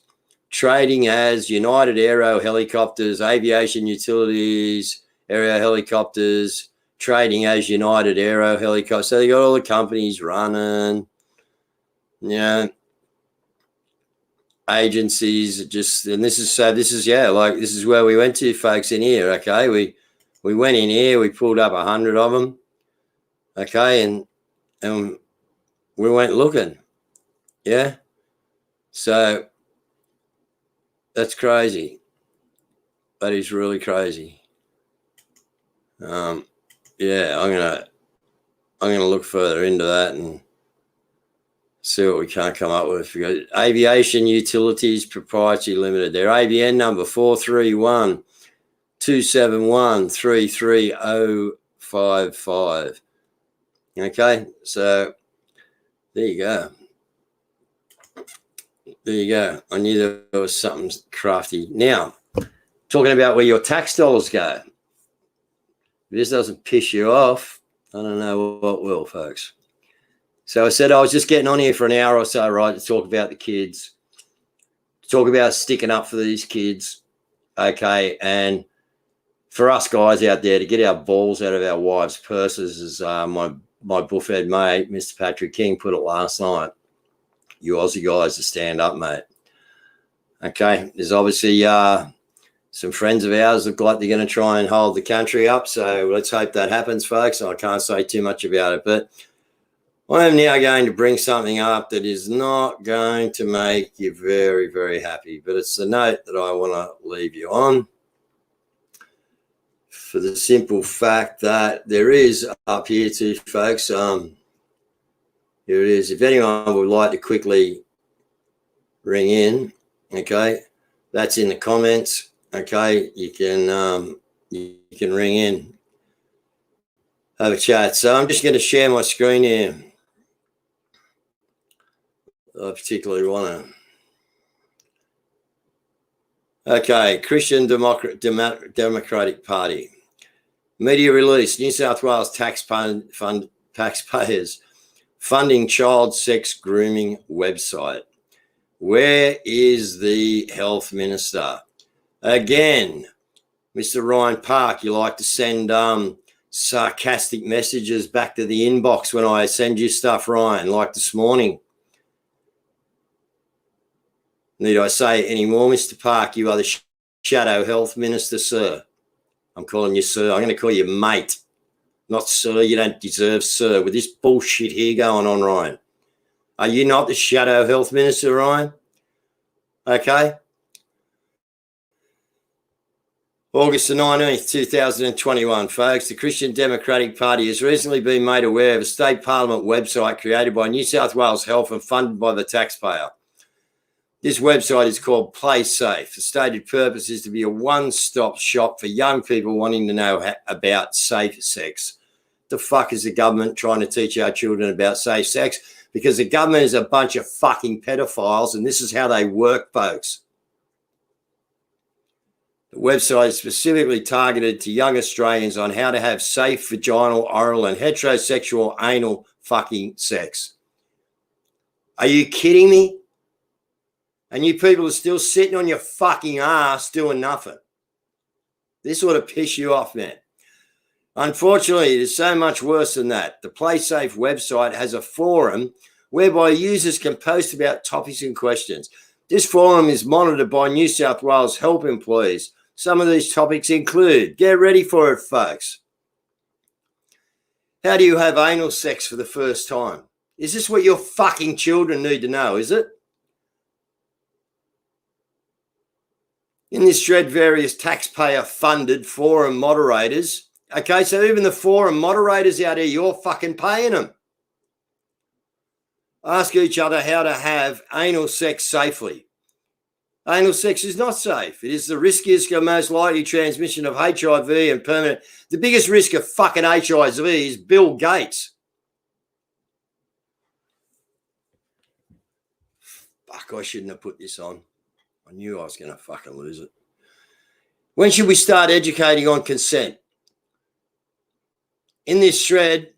trading as United Aero Helicopters, Aviation Utilities, Aero Helicopters, trading as United Aero Helicopters. So they got all the companies running. Agencies and this is where we went to, folks, in here. Okay, we went in here, we pulled up 100 of them. Okay, and we went looking. Yeah, so that's crazy. That is really crazy. Yeah, I'm gonna look further into that and see what we can't come up with. We got Aviation Utilities Proprietary Limited. Their ABN number 431-271-33055. Okay, so there you go. There you go. I knew there was something crafty. Now, talking about where your tax dollars go. If this doesn't piss you off, I don't know what will, folks. So I said I was just getting on here for an hour or so, right, to talk about the kids, to talk about sticking up for these kids, okay, and for us guys out there to get our balls out of our wives' purses, as my buffhead mate, Mr. Patrick King, put it last night. You Aussie guys to stand up, mate. Okay, there's obviously some friends of ours look like they're going to try and hold the country up, so let's hope that happens, folks. I can't say too much about it, but I am now going to bring something up that is not going to make you very, very happy, but it's a note that I want to leave you on for the simple fact that there is up here too, folks. Here it is. If anyone would like to quickly ring in, okay, that's in the comments. Okay, you can ring in, have a chat. So I'm just going to share my screen here. I particularly want to. Okay, Christian Democratic Party. Media release, New South Wales taxpayers funding child sex grooming website. Where is the health minister? Again, Mr. Ryan Park, you like to send sarcastic messages back to the inbox when I send you stuff, Ryan, like this morning. Need I say any more, Mr. Park? You are the shadow health minister, sir. I'm calling you sir. I'm going to call you mate, not sir. You don't deserve sir with this bullshit here going on, Ryan. Are you not the shadow health minister, Ryan? Okay. August the 19th, 2021, folks. The Christian Democratic Party has recently been made aware of a state parliament website created by New South Wales Health and funded by the taxpayer. This website is called Play Safe. The stated purpose is to be a one-stop shop for young people wanting to know about safe sex. The fuck is the government trying to teach our children about safe sex? Because the government is a bunch of fucking pedophiles, and this is how they work, folks. The website is specifically targeted to young Australians on how to have safe vaginal, oral, and heterosexual anal fucking sex. Are you kidding me? And you people are still sitting on your fucking ass doing nothing. This ought to piss you off, man. Unfortunately, it is so much worse than that. The PlaySafe website has a forum whereby users can post about topics and questions. This forum is monitored by New South Wales Health employees. Some of these topics include, get ready for it, folks. How do you have anal sex for the first time? Is this what your fucking children need to know, is it? In this thread, various taxpayer-funded forum moderators. Okay, so even the forum moderators out there, you're fucking paying them. Ask each other how to have anal sex safely. Anal sex is not safe. It is the riskiest and most likely transmission of HIV and permanent. The biggest risk of fucking HIV is Bill Gates. Fuck, I shouldn't have put this on. I knew I was going to fucking lose it. When should we start educating on consent? In this thread,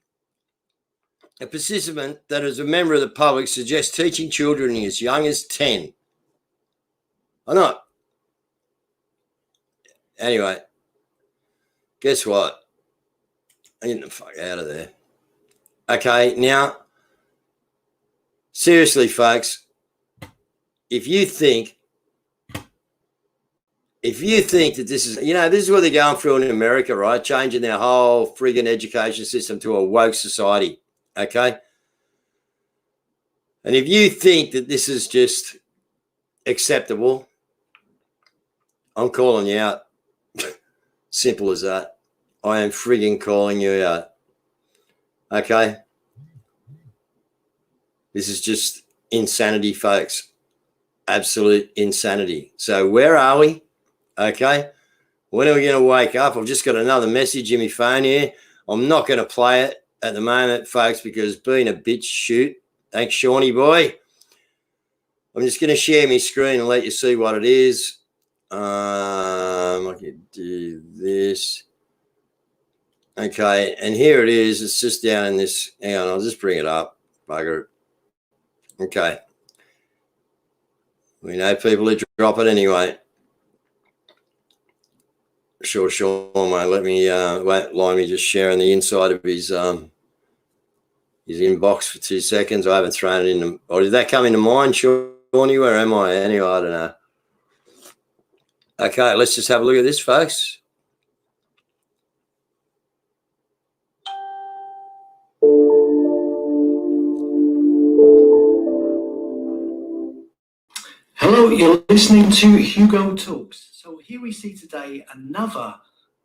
a participant that is a member of the public suggests teaching children as young as 10. Or not. Anyway, guess what? I'm getting the fuck out of there. Okay, now, seriously, folks, if you think that this is, this is what they're going through in America, right? Changing their whole friggin' education system to a woke society, okay? And if you think that this is just acceptable, I'm calling you out. Simple as that. I am friggin' calling you out, okay? This is just insanity, folks. Absolute insanity. So where are we? Okay, when are we going to wake up? I've just got another message in my phone here. I'm not going to play it at the moment, folks, because being a bitch shoot. Thanks, Shawnee boy. I'm just going to share my screen and let you see what it is. I could do this. Okay, and here it is. It's just down in this. Hang on, I'll just bring it up. Bugger it. Okay. We know people who drop it anyway. Sure, mate. Let me won't lie me just sharing the inside of his inbox for 2 seconds. I haven't thrown it in the, or did that come into mine, Shawnee? Where am I? Anyway, I don't know. Okay, let's just have a look at this, folks. Hello, you're listening to Hugo Talks. So here we see today another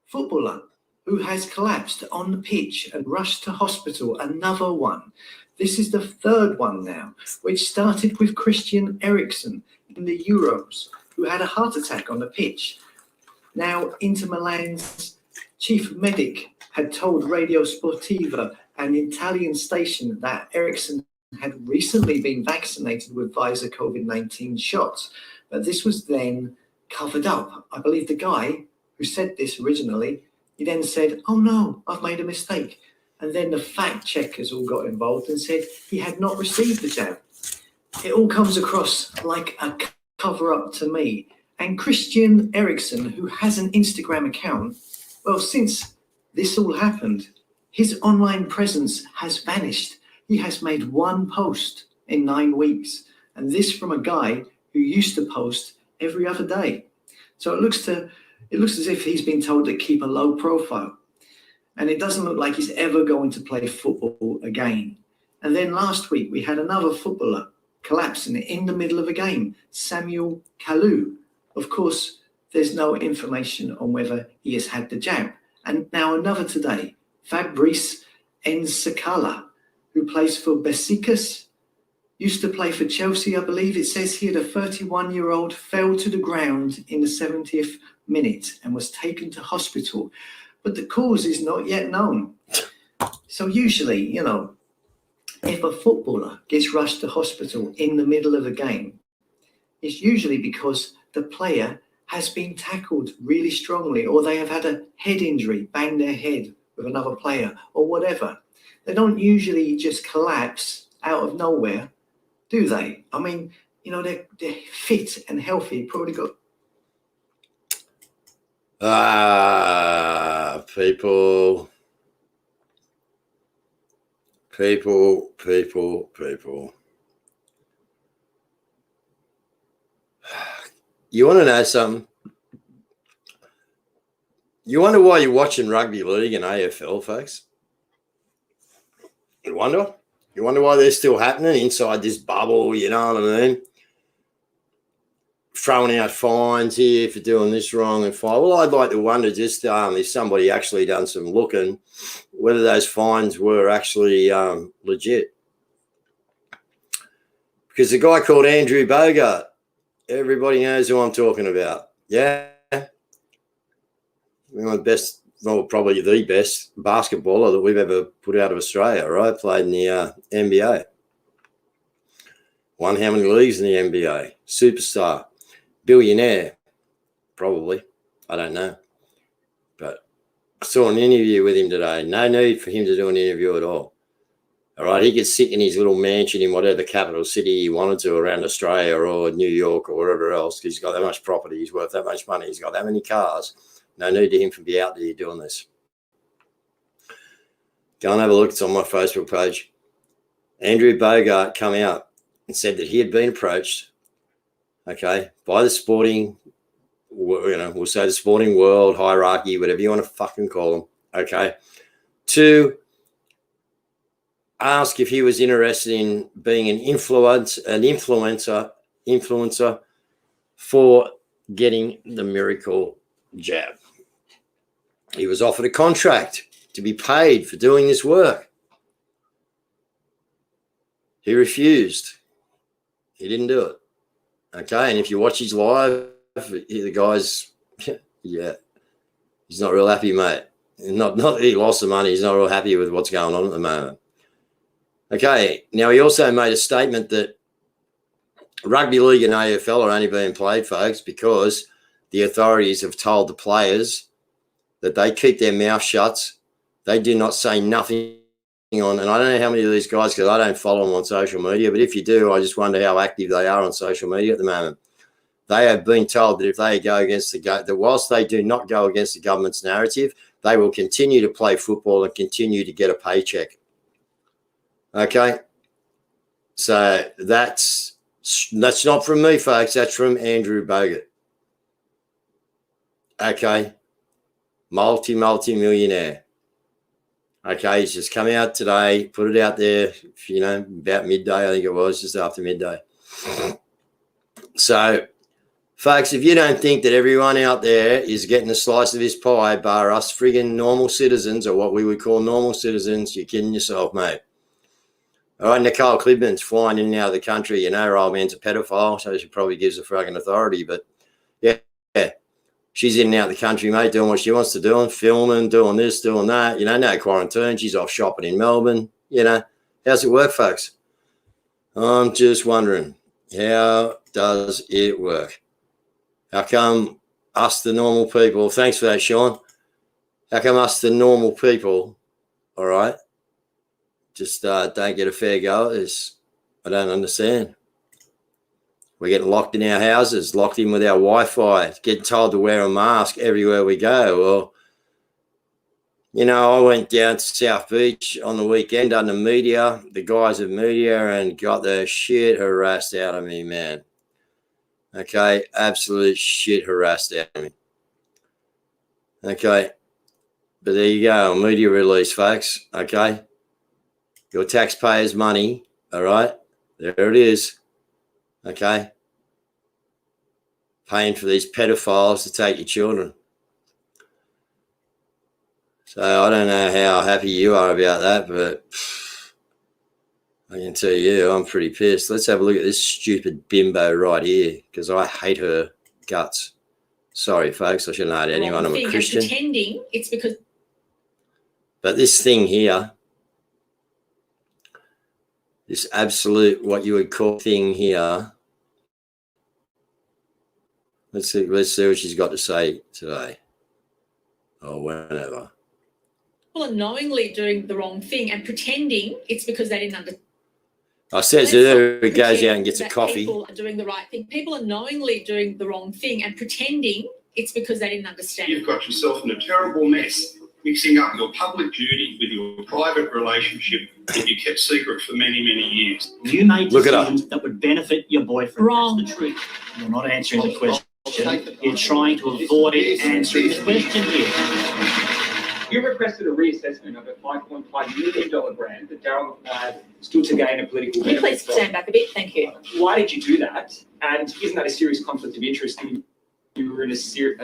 footballer who has collapsed on the pitch and rushed to hospital, another one. This is the third one now, which started with Christian Eriksen in the Euros, who had a heart attack on the pitch. Now, Inter Milan's chief medic had told Radio Sportiva, an Italian station, that Eriksen had recently been vaccinated with Pfizer COVID-19 shots, but this was then covered up. I believe the guy who said this originally, he then said, "Oh no, I've made a mistake." And then the fact checkers all got involved and said he had not received the jab. It all comes across like a cover up to me. And Christian Eriksen, who has an Instagram account, well, since this all happened, his online presence has vanished. He has made one post in 9 weeks, and this from a guy who used to post every other day. So it looks as if he's been told to keep a low profile, and it doesn't look like he's ever going to play football again. And then last week we had another footballer collapsing in the middle of a game, Samuel Kalou. Of course, there's no information on whether he has had the jab. And now another today, Fabrice Nsakala, who plays for Besiktas, used to play for Chelsea, I believe. It says here the 31-year-old fell to the ground in the 70th minute and was taken to hospital, but the cause is not yet known. So usually, you know, if a footballer gets rushed to hospital in the middle of a game, it's usually because the player has been tackled really strongly, or they have had a head injury, banged their head with another player, or whatever. They don't usually just collapse out of nowhere, do they? I mean, you know, they're fit and healthy, probably got... People. You want to know something? You wonder why you're watching rugby league and AFL, folks? You wonder why they're still happening inside this bubble, you know what I mean? Throwing out fines here for doing this wrong and fine. Well, I'd like to wonder just if somebody actually done some looking, whether those fines were actually legit. Because the guy called Andrew Bogart, everybody knows who I'm talking about. Yeah. One of the best, well, probably the best basketballer that we've ever put out of Australia, right? Played in the NBA. Won how many leagues in the NBA? Superstar. Billionaire, probably. I don't know. But I saw an interview with him today. No need for him to do an interview at all. All right, he could sit in his little mansion in whatever capital city he wanted to around Australia or New York or wherever else. He's got that much property. He's worth that much money. He's got that many cars. No need to him to be out there doing this. Go and have a look. It's on my Facebook page. Andrew Bogart come out and said that he had been approached, okay, by the sporting, you know, we'll say the sporting world, hierarchy, whatever you want to fucking call them, okay, to ask if he was interested in being an influencer for getting the miracle jab. He was offered a contract to be paid for doing this work. He refused. He didn't do it. Okay, and if you watch his live, the guy's, yeah, he's not real happy, mate. Not that he lost the money. He's not real happy with what's going on at the moment. Okay, now he also made a statement that rugby league and AFL are only being played, folks, because the authorities have told the players that they keep their mouth shut. They do not say nothing on, and I don't know how many of these guys, because I don't follow them on social media, but if you do, I just wonder how active they are on social media at the moment. They have been told that if they go against that whilst they do not go against the government's narrative, they will continue to play football and continue to get a paycheck. Okay? So that's not from me, folks. That's from Andrew Bogut. Okay? Multi-millionaire. Okay, he's just come out today, put it out there, about midday, I think it was, just after midday. So, folks, if you don't think that everyone out there is getting a slice of this pie, bar us friggin' normal citizens, or what we would call normal citizens, you're kidding yourself, mate. All right, Nicole Kidman's flying in and out of the country. Her old man's a pedophile, so she probably gives a fucking authority. But, yeah, she's in and out of the country, mate, doing what she wants to do, filming, doing this, doing that. No quarantine. She's off shopping in Melbourne. How's it work, folks? I'm just wondering, how does it work? How come us, the normal people, thanks for that, Sean. How come us, the normal people, all right, just don't get a fair go at this? I don't understand. We're getting locked in our houses, locked in with our Wi-Fi, getting told to wear a mask everywhere we go. Well, I went down to South Beach on the weekend under media, the guys at media, and got the shit harassed out of me, man. Okay, absolute shit harassed out of me. Okay, but there you go, media release, folks. Okay, your taxpayers' money, all right, there it is. Okay, paying for these pedophiles to take your children. So I don't know how happy you are about that, but I can tell you I'm pretty pissed. Let's have a look at this stupid bimbo right here, because I hate her guts. Sorry, folks, I shouldn't hate anyone. I'm a Christian. Pretending it's because. But this thing here, this absolute what you would call thing here. Let's see what she's got to say today, or whenever. People are knowingly doing the wrong thing and pretending it's because they didn't understand. I said to her, he goes out and gets a coffee. People are doing the right thing. People are knowingly doing the wrong thing and pretending it's because they didn't understand. You've got yourself in a terrible mess, mixing up your public duty with your private relationship that you kept secret for many, many years. You made decisions that would benefit your boyfriend. Wrong. That's the truth. You're not answering the question. You're trying to avoid answering the question here. You requested a reassessment of a $5.5 million grant that Darryl McNabb stood to gain a political Can you benefit please from. stand back a bit? Thank you. Why did you do that? And isn't that a serious conflict of interest? You were in a secret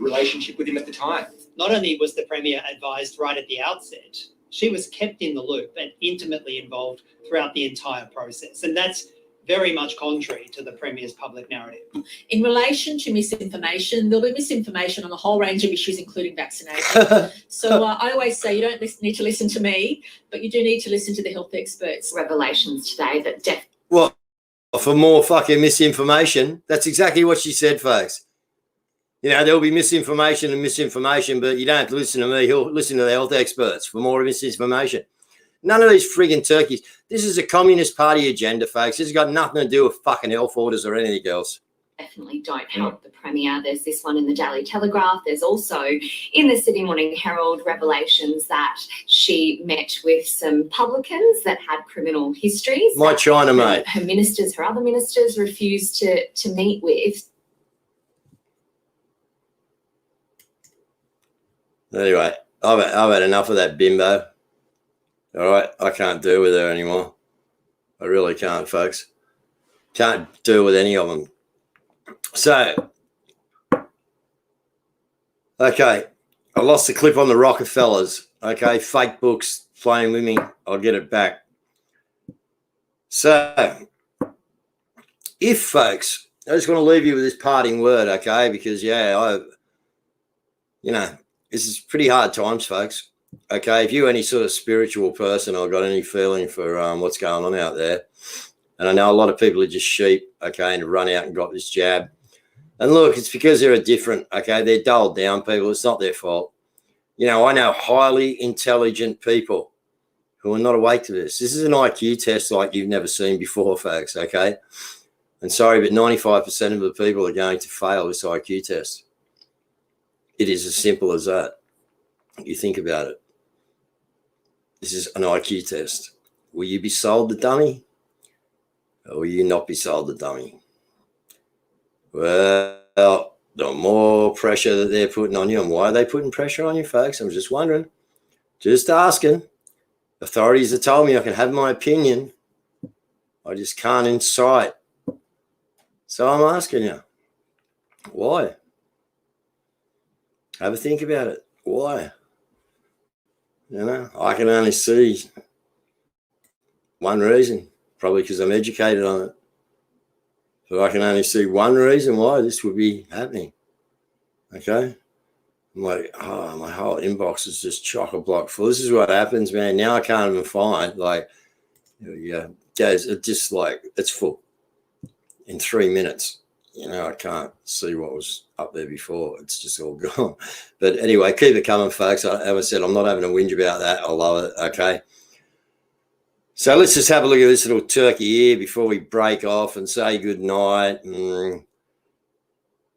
relationship with him at the time. Not only was the Premier advised right at the outset, she was kept in the loop and intimately involved throughout the entire process. And that's very much contrary to the Premier's public narrative. In relation to misinformation, there'll be misinformation on a whole range of issues, including vaccination. So I always say you don't need to listen to me, but you do need to listen to the health experts. Revelations today that Well, for more fucking misinformation, that's exactly what she said, folks. There'll be misinformation, but you don't have to listen to me. He'll listen to the health experts for more misinformation. None of these frigging turkeys. This is a Communist Party agenda, folks. This has got nothing to do with fucking health orders or anything else. definitely don't help the Premier. There's this one in the Daily Telegraph. There's also in the Sydney Morning Herald revelations that she met with some publicans that had criminal histories. My China mate. Her ministers, her other ministers refused to meet with. Anyway, I've had enough of that bimbo. All right, I can't deal with her anymore. I really can't, folks. Can't deal with any of them. So, okay, I lost the clip on the Rockefellers. Okay, fake books playing with me. I'll get it back. So, if folks, I just want to leave you with this parting word, okay? Because this is pretty hard times, folks. Okay, if you're any sort of spiritual person or got any feeling for what's going on out there, and I know a lot of people are just sheep, okay, and run out and got this jab. And look, it's because they're different, okay? They're dulled down people. It's not their fault. You know, I know highly intelligent people who are not awake to this. This is an IQ test like you've never seen before, folks, okay? And sorry, but 95% of the people are going to fail this IQ test. It is as simple as that. You think about it. This is an IQ test. Will you be sold the dummy? Or will you not be sold the dummy? Well, the more pressure that they're putting on you, and why are they putting pressure on you, folks? I'm just wondering. Just asking. Authorities have told me I can have my opinion. I just can't incite. So I'm asking you, why? Have a think about it. Why? You know, I can only see one reason, probably because I'm educated on it. But I can only see one reason why this would be happening. Okay? I'm like, oh, my whole inbox is just chock-a-block full. This is what happens, man. Now I can't even find, like, yeah, guys, it's just like, it's full. In 3 minutes, you know, I can't see what was up there before. It's just all gone. But anyway, keep it coming, folks. As I said, I'm not having a whinge about that. I love it, okay? So let's just have a look at this little turkey here before we break off and say good night. You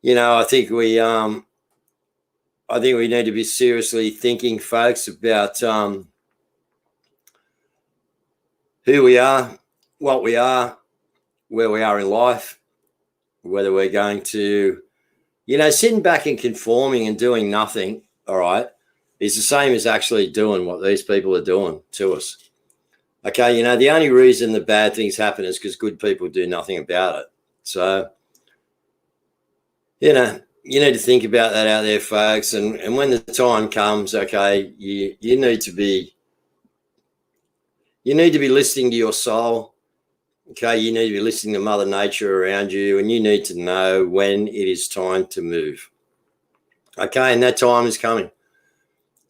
know, I think we need to be seriously thinking, folks, about who we are, what we are, where we are in life, whether we're going to, you know, sitting back and conforming and doing nothing, all right, is the same as actually doing what these people are doing to us. Okay, you know, the only reason the bad things happen is because good people do nothing about it. So, you know, you need to think about that out there, folks. And when the time comes, okay, you need to be listening to your soul. Okay, you need to be listening to Mother Nature around you, and you need to know when it is time to move. Okay, and that time is coming.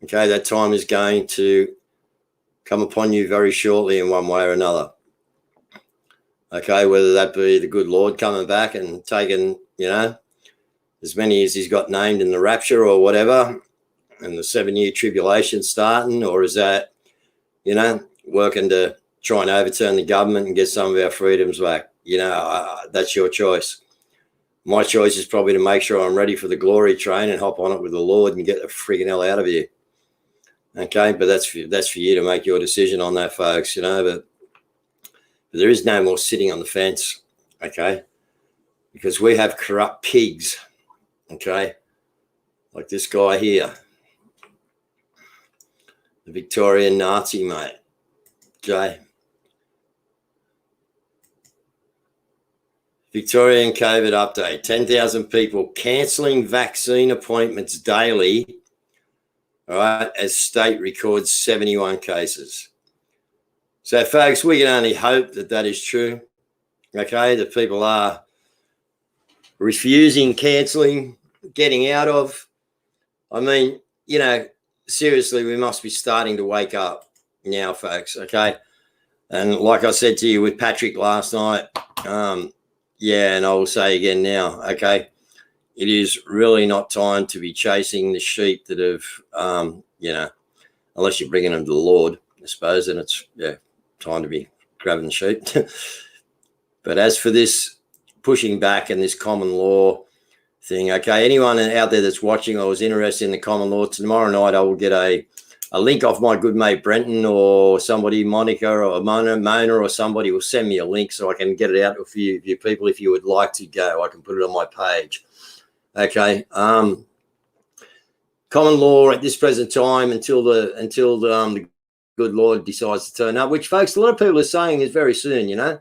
Okay, that time is going to come upon you very shortly in one way or another. Okay, whether that be the good Lord coming back and taking, you know, as many as he's got named in the rapture or whatever, and the 7-year tribulation starting, or is that, you know, working to try and overturn the government and get some of our freedoms back? You know, that's your choice. My choice is probably to make sure I'm ready for the glory train and hop on it with the Lord and get the friggin' hell out of here. Okay, but that's for you to make your decision on that, folks, you know, but there is no more sitting on the fence, okay, because we have corrupt pigs, okay, like this guy here, the Victorian Nazi, mate, okay. Victorian COVID update, 10,000 people cancelling vaccine appointments daily, all right, as state records 71 cases. So, folks, we can only hope that that is true, okay, that people are refusing, cancelling, getting out of. I mean, you know, seriously, we must be starting to wake up now, folks, okay? And like I said to you with Patrick last night, yeah, and I will say again now, okay, it is really not time to be chasing the sheep that have, you know, unless you're bringing them to the Lord, I suppose, and it's, yeah, time to be grabbing the sheep. But as for this pushing back and this common law thing, okay, anyone out there that's watching or is interested in the common law, tomorrow night I will get a link off my good mate Brenton, or somebody, Monica or Mona or somebody will send me a link so I can get it out to a few of you people. If you would like to go, I can put it on my page. Okay. Common law at this present time until the good Lord decides to turn up, which, folks, a lot of people are saying is very soon, you know.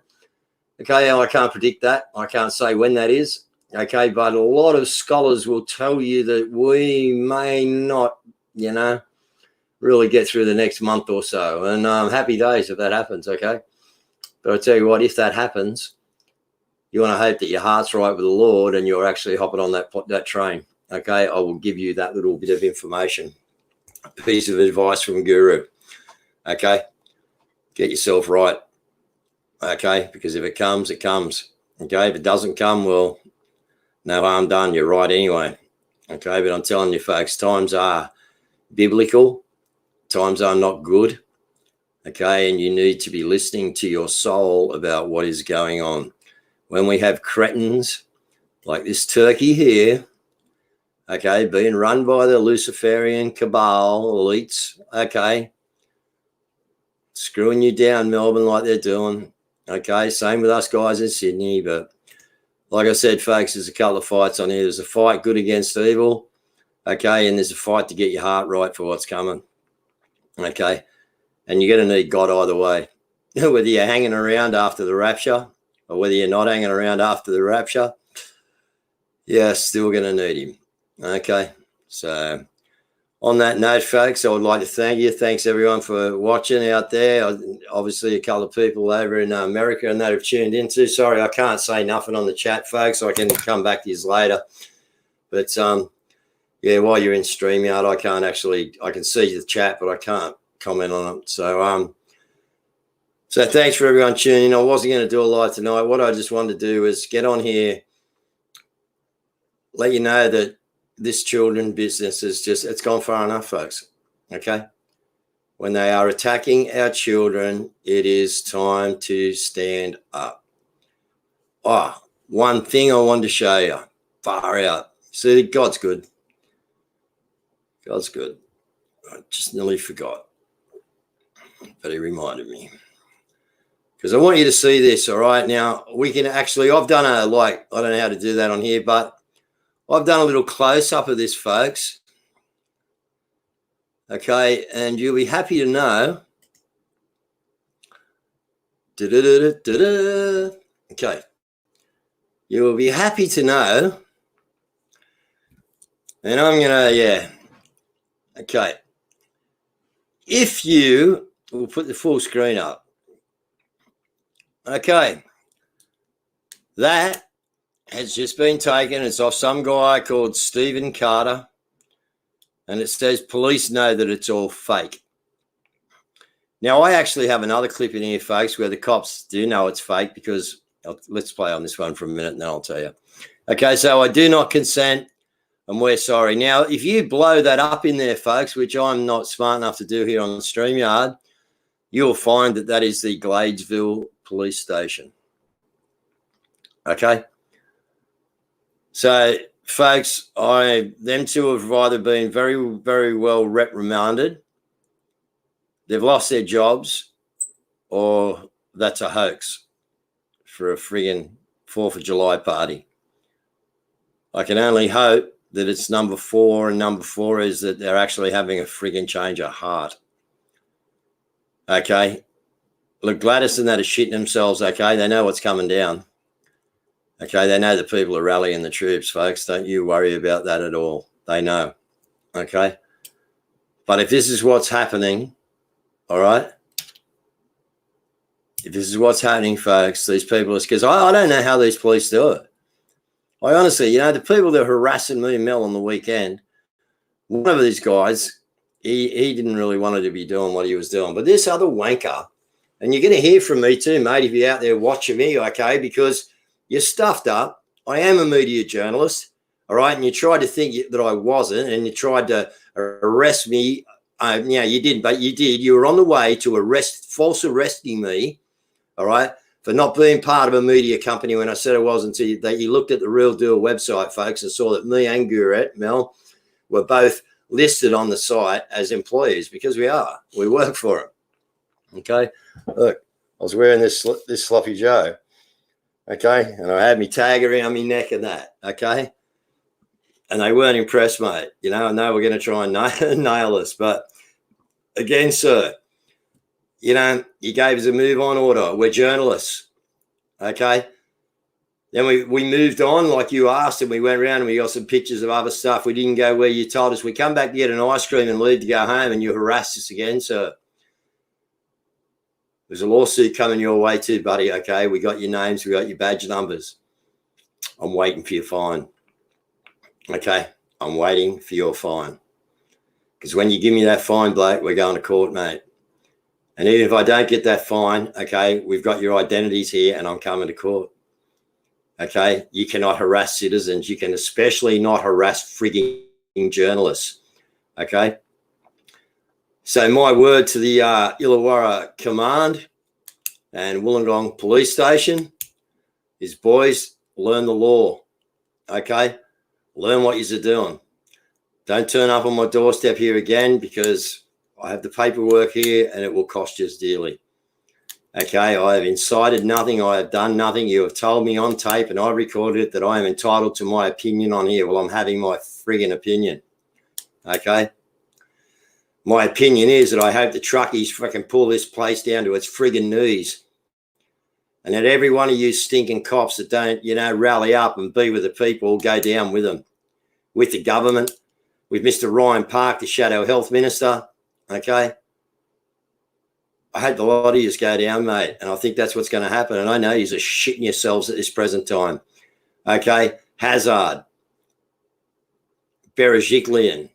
Okay, I can't predict that. I can't say when that is. Okay, but a lot of scholars will tell you that we may not, you know, really get through the next month or so. And happy days if that happens, okay? But I tell you what, if that happens, you want to hope that your heart's right with the Lord and you're actually hopping on that train, okay? I will give you that little bit of information, a piece of advice from Guru, okay? Get yourself right, okay? Because if it comes, it comes, okay? If it doesn't come, well, no harm done. You're right anyway. Okay, but I'm telling you, folks, times are biblical. Times are not good. Okay, and you need to be listening to your soul about what is going on. When we have cretins like this turkey here, okay, being run by the Luciferian cabal elites, okay, screwing you down, Melbourne, like they're doing. Okay, same with us guys in Sydney. But like I said, folks, there's a couple of fights on here. There's a fight good against evil, okay, and there's a fight to get your heart right for what's coming, okay. And you're going to need God either way, whether you're hanging around after the rapture or whether you're not hanging around after the rapture, you're still going to need him, okay. So on that note, folks, I would like to thank you. Thanks, everyone, for watching out there. Obviously, a couple of people over in America and that have tuned into. Sorry, I can't say nothing on the chat, folks. I can come back to you later. But, yeah, while you're in StreamYard, I can see the chat, but I can't comment on it. So thanks for everyone tuning in. I wasn't going to do a live tonight. What I just wanted to do is get on here, let you know that this children business is just, it's gone far enough, folks. Okay. When they are attacking our children, it is time to stand up. Oh, one thing I wanted to show you, far out. See, God's good. God's good. I just nearly forgot, but he reminded me. Because I want you to see this, all right? Now, we can actually, I've done I don't know how to do that on here, but I've done a little close-up of this, folks. Okay, and you'll be happy to know. Okay. You will be happy to know. And I'm going to, yeah. Okay. If you, we'll put the full screen up. Okay. That has just been taken. It's off some guy called Stephen Carter. And it says police know that it's all fake. Now, I actually have another clip in here, folks, where the cops do know it's fake because let's play on this one for a minute and then I'll tell you. Okay, so I do not consent and we're sorry. Now, if you blow that up in there, folks, which I'm not smart enough to do here on StreamYard, you'll find that that is the Gladesville police station. Okay. So, folks, them two have either been very, very well reprimanded, they've lost their jobs, or that's a hoax for a friggin' 4th of July party. I can only hope that it's number 4, and number 4 is that they're actually having a friggin' change of heart. Okay? Look, Gladys and that are shitting themselves, okay? They know what's coming down. Okay, they know the people are rallying the troops, folks. Don't you worry about that at all. They know. Okay? But if this is what's happening, all right? If this is what's happening, folks, these people are, because I don't know how these police do it. I honestly, the people that were harassing me and Mel on the weekend, one of these guys, he didn't really want to be doing what he was doing. But this other wanker, and you're going to hear from me too, mate, if you're out there watching me, okay, because you're stuffed up. I am a media journalist, all right? And you tried to think that I wasn't, and you tried to arrest me. You didn't, but you did. You were on the way to false arresting me, all right, for not being part of a media company when I said I was, until that you looked at the Real Deal website, folks, and saw that me and Guret, Mel, were both listed on the site as employees, because we are. We work for them. Okay? Look, I was wearing this Sloppy Joe. Okay, and I had my tag around my neck and that, okay? And they weren't impressed, mate. And they were going to try and nail us. But again, sir, you gave us a move on order. We're journalists, okay? Then we moved on like you asked, and we went around and we got some pictures of other stuff. We didn't go where you told us. We come back to get an ice cream and leave to go home, and you harassed us again, sir. There's a lawsuit coming your way too, buddy, okay? We got your names, we got your badge numbers. I'm waiting for your fine, okay? I'm waiting for your fine. Because when you give me that fine, Blake, we're going to court, mate. And even if I don't get that fine, okay, we've got your identities here and I'm coming to court. Okay, you cannot harass citizens. You can especially not harass frigging journalists. Okay. So my word to the Illawarra Command and Wollongong Police Station is, boys, learn the law. Okay, learn what you're doing. Don't turn up on my doorstep here again, because I have the paperwork here and it will cost you dearly. Okay, I have incited nothing. I have done nothing. You have told me on tape, and I recorded it, that I am entitled to my opinion on here. Well, I'm having my friggin' opinion. Okay. My opinion is that I hope the truckies fucking pull this place down to its friggin' knees, and that every one of you stinking cops that don't, rally up and be with the people, go down with them, with the government, with Mr. Ryan Park, the Shadow Health Minister. Okay. I hope the lot of you go down, mate, and I think that's what's going to happen. And I know you're shitting yourselves at this present time. Okay, Hazard, Berejiklian,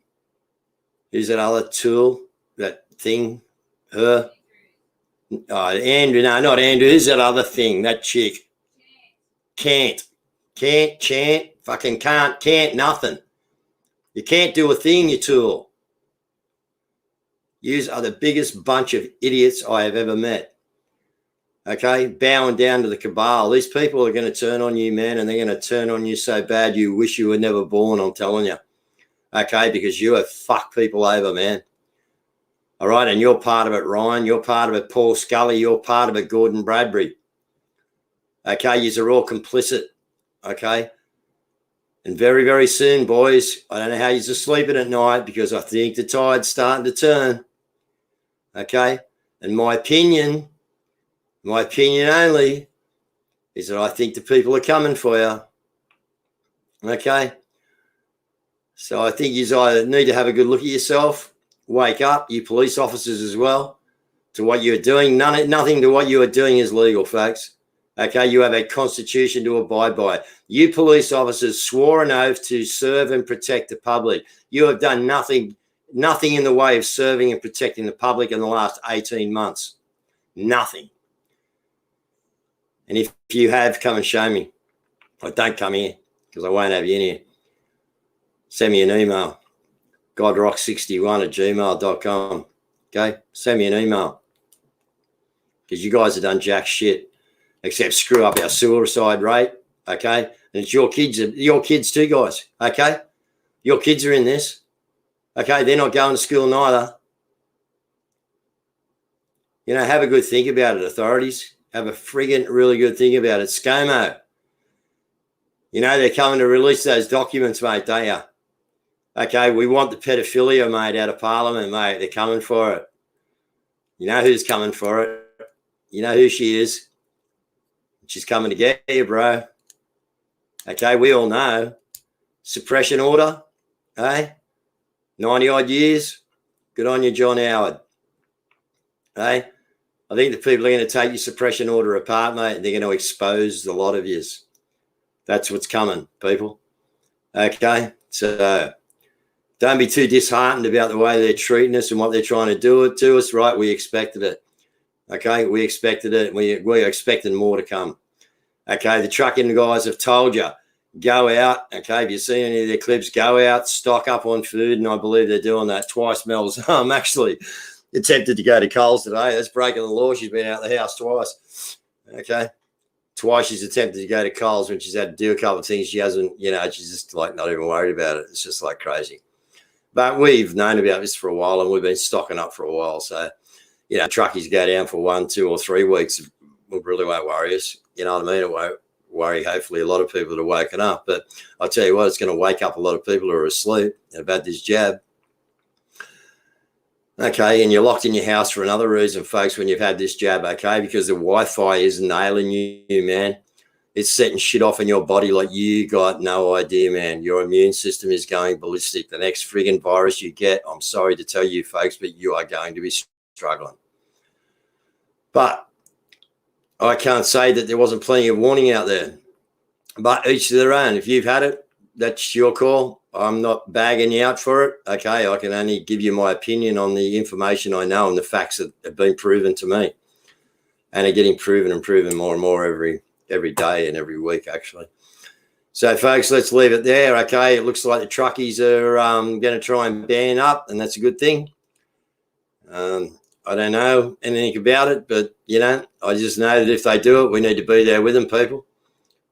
who's that other tool, that thing, her? Oh, Andrew, no, not Andrew. Who's that other thing, that chick? Can't, fucking can't nothing. You can't do a thing, you tool. Yous are the biggest bunch of idiots I have ever met. Okay, bowing down to the cabal. These people are going to turn on you, man, and they're going to turn on you so bad you wish you were never born, I'm telling you. Okay, because you have fucked people over, man. All right, and you're part of it, Ryan. You're part of it, Paul Scully. You're part of it, Gordon Bradbury. Okay, yous are all complicit. Okay, and very, very soon, boys, I don't know how yous are sleeping at night, because I think the tide's starting to turn. Okay, and my opinion only, is that I think the people are coming for you. Okay, so I think you either need to have a good look at yourself, wake up, you police officers as well, to what you're doing. Nothing to what you are doing is legal, folks. Okay, you have a constitution to abide by. You police officers swore an oath to serve and protect the public. You have done nothing in the way of serving and protecting the public in the last 18 months. Nothing. And if you have, come and show me. Or don't come here, because I won't have you in here. Send me an email, godrock61@gmail.com. Okay, send me an email, because you guys have done jack shit except screw up our suicide rate. Okay, and it's your kids too, guys. Okay, your kids are in this. Okay, they're not going to school neither. Have a good think about it, authorities. Have a friggin' really good think about it. ScoMo, they're coming to release those documents, mate, don't you? Okay, we want the pedophilia, mate, out of Parliament, mate. They're coming for it. You know who's coming for it. You know who she is. She's coming to get you, bro. Okay, we all know. Suppression order, eh? 90-odd years. Good on you, John Howard. Hey, I think the people are going to take your suppression order apart, mate, and they're going to expose a lot of yous. That's what's coming, people. Okay, so don't be too disheartened about the way they're treating us and what they're trying to do it to us, right? We expected it. Okay, we expected it. We're expecting more to come. Okay, the trucking guys have told you, go out. Okay, if you see any of their clips, go out, stock up on food, and I believe they're doing that twice. Mel's actually attempted to go to Coles today. That's breaking the law. She's been out of the house twice. Okay, twice she's attempted to go to Coles when she's had to do a couple of things. She hasn't, she's just like not even worried about it. It's just like crazy. But we've known about this for a while, and we've been stocking up for a while. So, truckies go down for 1, 2, or 3 weeks. It really won't worry us. You know what I mean? It won't worry, hopefully, a lot of people that are woken up. But I'll tell you what, it's going to wake up a lot of people who are asleep and have had this jab. Okay, and you're locked in your house for another reason, folks, when you've had this jab, okay? Because the Wi-Fi is nailing you, man. It's setting shit off in your body like you got no idea, man. Your immune system is going ballistic. The next friggin' virus you get, I'm sorry to tell you, folks, but you are going to be struggling. But I can't say that there wasn't plenty of warning out there. But each to their own. If you've had it, that's your call. I'm not bagging you out for it. Okay, I can only give you my opinion on the information I know and the facts that have been proven to me, and are getting proven and proven more and more every day and every week, actually. So, folks, let's leave it there. Okay, it looks like the truckies are going to try and ban up, and that's a good thing. I don't know anything about it, but, you know, I just know that if they do it, we need to be there with them, people.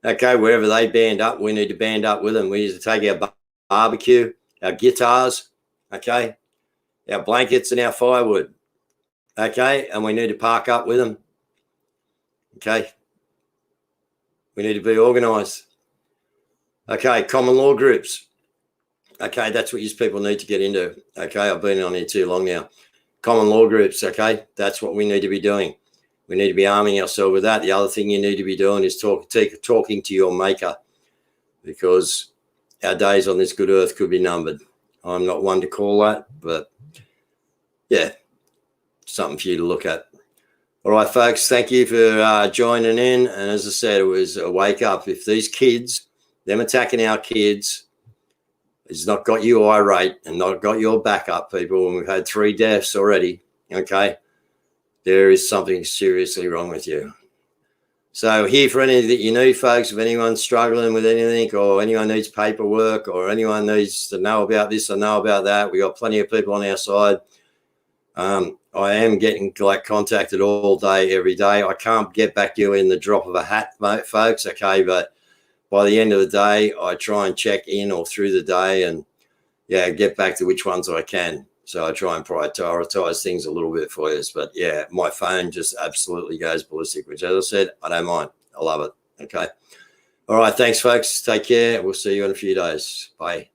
Okay, wherever they band up, we need to band up with them. We need to take our barbecue, our guitars, okay, our blankets and our firewood, okay, and we need to park up with them, okay. We need to be organised. Okay, common law groups. Okay, that's what you people need to get into. Okay, I've been on here too long now. Common law groups, okay, that's what we need to be doing. We need to be arming ourselves with that. The other thing you need to be doing is talking to your maker, because our days on this good earth could be numbered. I'm not one to call that, but yeah, something for you to look at. All right, folks, thank you for joining in. And as I said, it was a wake up. If these kids, them attacking our kids, has not got you irate and not got your back up, people, and we've had 3 deaths already, okay, there is something seriously wrong with you. So here for anything that you need, folks, if anyone's struggling with anything, or anyone needs paperwork, or anyone needs to know about this or know about that, we got plenty of people on our side. I am getting contacted all day, every day. I can't get back to you in the drop of a hat, folks, okay, but by the end of the day, I try and check in or through the day and, yeah, get back to which ones I can. So I try and prioritize things a little bit for you. But, yeah, my phone just absolutely goes ballistic, which, as I said, I don't mind. I love it. Okay. All right. Thanks, folks. Take care. We'll see you in a few days. Bye.